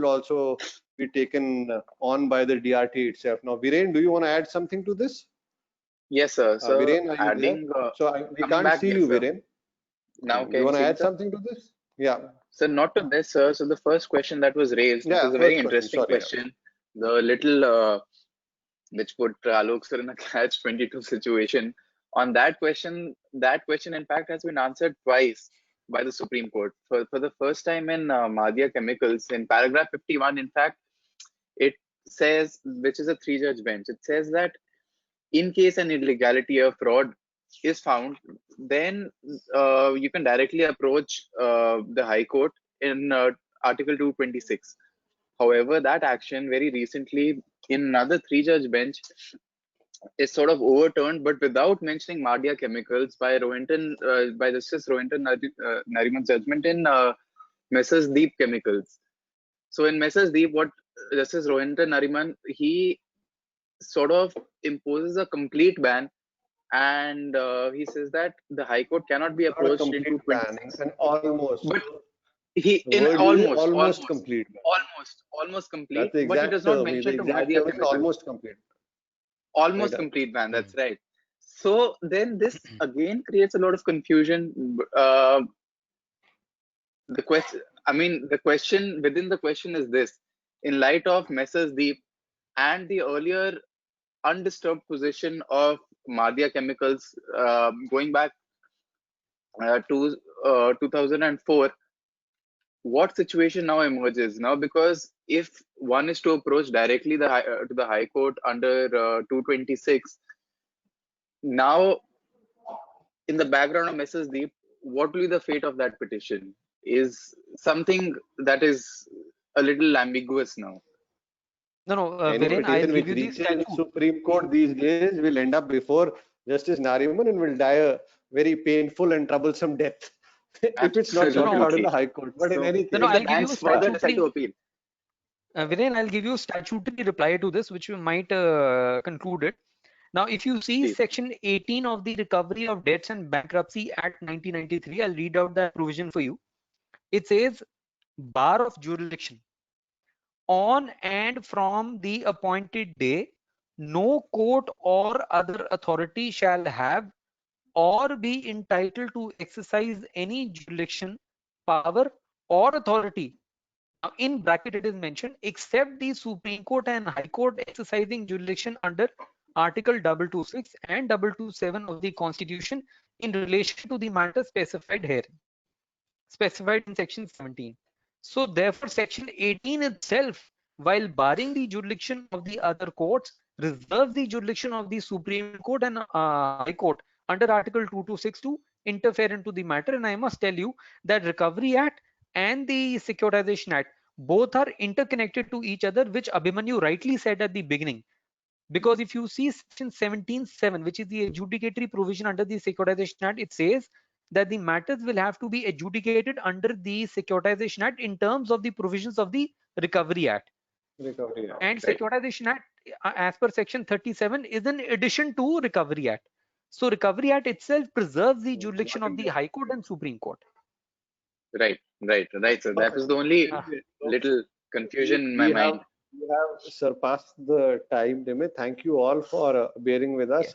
also be taken on by the DRT itself. Now, Viren, do you want to add something to this? Yes, sir. So Viren, are you there? adding, We coming can't back, see yes, you, sir. Viren. Now You can want to you see, add sir? something to this? Yeah. So not to this, sir. So the first question that was raised, which is a very interesting question. The little which put Alok sir in a catch-22 situation. On that question in fact has been answered twice by the Supreme Court. For the first time in Madhya Chemicals, in paragraph 51, in fact, it says, which is a 3-judge bench, it says that in case an illegality or fraud is found, then you can directly approach the High Court in Article 226. However, that action very recently in another 3-judge bench is sort of overturned, but without mentioning Madhya Chemicals by Justice Rohinton Nariman's judgment in Messrs. Deep Chemicals. So in Messrs. Deep, what Justice Rohinton Nariman, he sort of imposes a complete ban, and he says that the High Court cannot be approached Not a complete ban, and almost. But he in almost complete. Almost complete. That's the exact but he does not mention to Madhya Chemicals. Almost complete. Almost complete ban. That's right. So then this again creates a lot of confusion. The question within the question is this: in light of Messrs. Deep and the earlier undisturbed position of Madhya Chemicals, going back to 2004, what situation now emerges now? Because if one is to approach directly to the High Court under 226, now in the background of Messrs. Deep, what will be the fate of that petition is something that is a little ambiguous now. No, Viren, I'll give you the statute. Supreme Court these days will end up before Justice Nariman and will die a very painful and troublesome death if it's not sorted out in the High Court. But in any case, I'll give you further decide to appeal. Viren, I'll give you a statutory reply to this, which you might conclude it. Now, if you see Section 18 of the Recovery of Debts and Bankruptcy Act 1993, I'll read out that provision for you. It says, bar of jurisdiction. On and from the appointed day, no court or other authority shall have or be entitled to exercise any jurisdiction, power, or authority. Now, in bracket it is mentioned, except the Supreme Court and High Court exercising jurisdiction under Article 226 and 227 of the Constitution in relation to the matter specified here, specified in Section 17. So therefore, Section 18 itself, while barring the jurisdiction of the other courts, reserves the jurisdiction of the Supreme Court and High Court under Article 226 to interfere into the matter. And I must tell you that Recovery Act and the Securitization Act both are interconnected to each other, which Abhimanyu rightly said at the beginning. Because if you see Section 17(7), which is the adjudicatory provision under the Securitization Act, it says that the matters will have to be adjudicated under the Securitization Act in terms of the provisions of the Recovery Act. And Securitization Act, as per Section 37, is in addition to Recovery Act. So Recovery Act itself preserves the jurisdiction of the High Court and Supreme Court. Right. So that was the only Ah. little confusion in my mind. We have surpassed the time limit. Thank you all for bearing with us.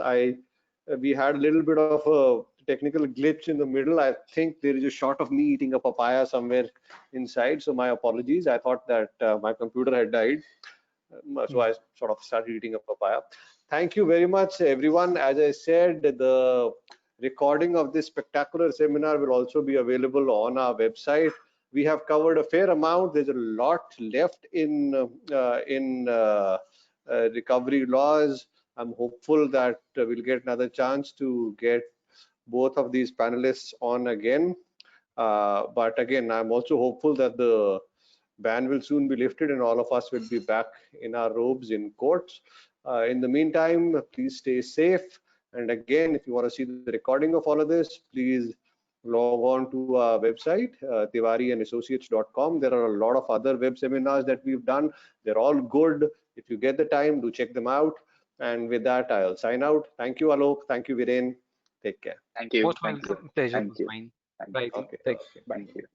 We had a little bit of a technical glitch in the middle. I think there is a shot of me eating a papaya somewhere inside, so my apologies. I thought that my computer had died, so I sort of started eating a papaya. Thank you very much, everyone. As I said, the recording of this spectacular seminar will also be available on our website. We have covered a fair amount. There's a lot left in recovery laws. I'm hopeful that we'll get another chance to get both of these panelists on again. But again, I'm also hopeful that the ban will soon be lifted and all of us will be back in our robes in courts. In the meantime, please stay safe. And again, if you want to see the recording of all of this, please log on to our website, tiwariandassociates.com. There are a lot of other web seminars that we've done. They're all good. If you get the time, do check them out. And with that, I'll sign out. Thank you, Alok. Thank you, Viren. Take care. Thank you. Most Thank you. welcome. Pleasure Thank was you. mine. Thank Bye. you. Okay. Take Okay. Thank you.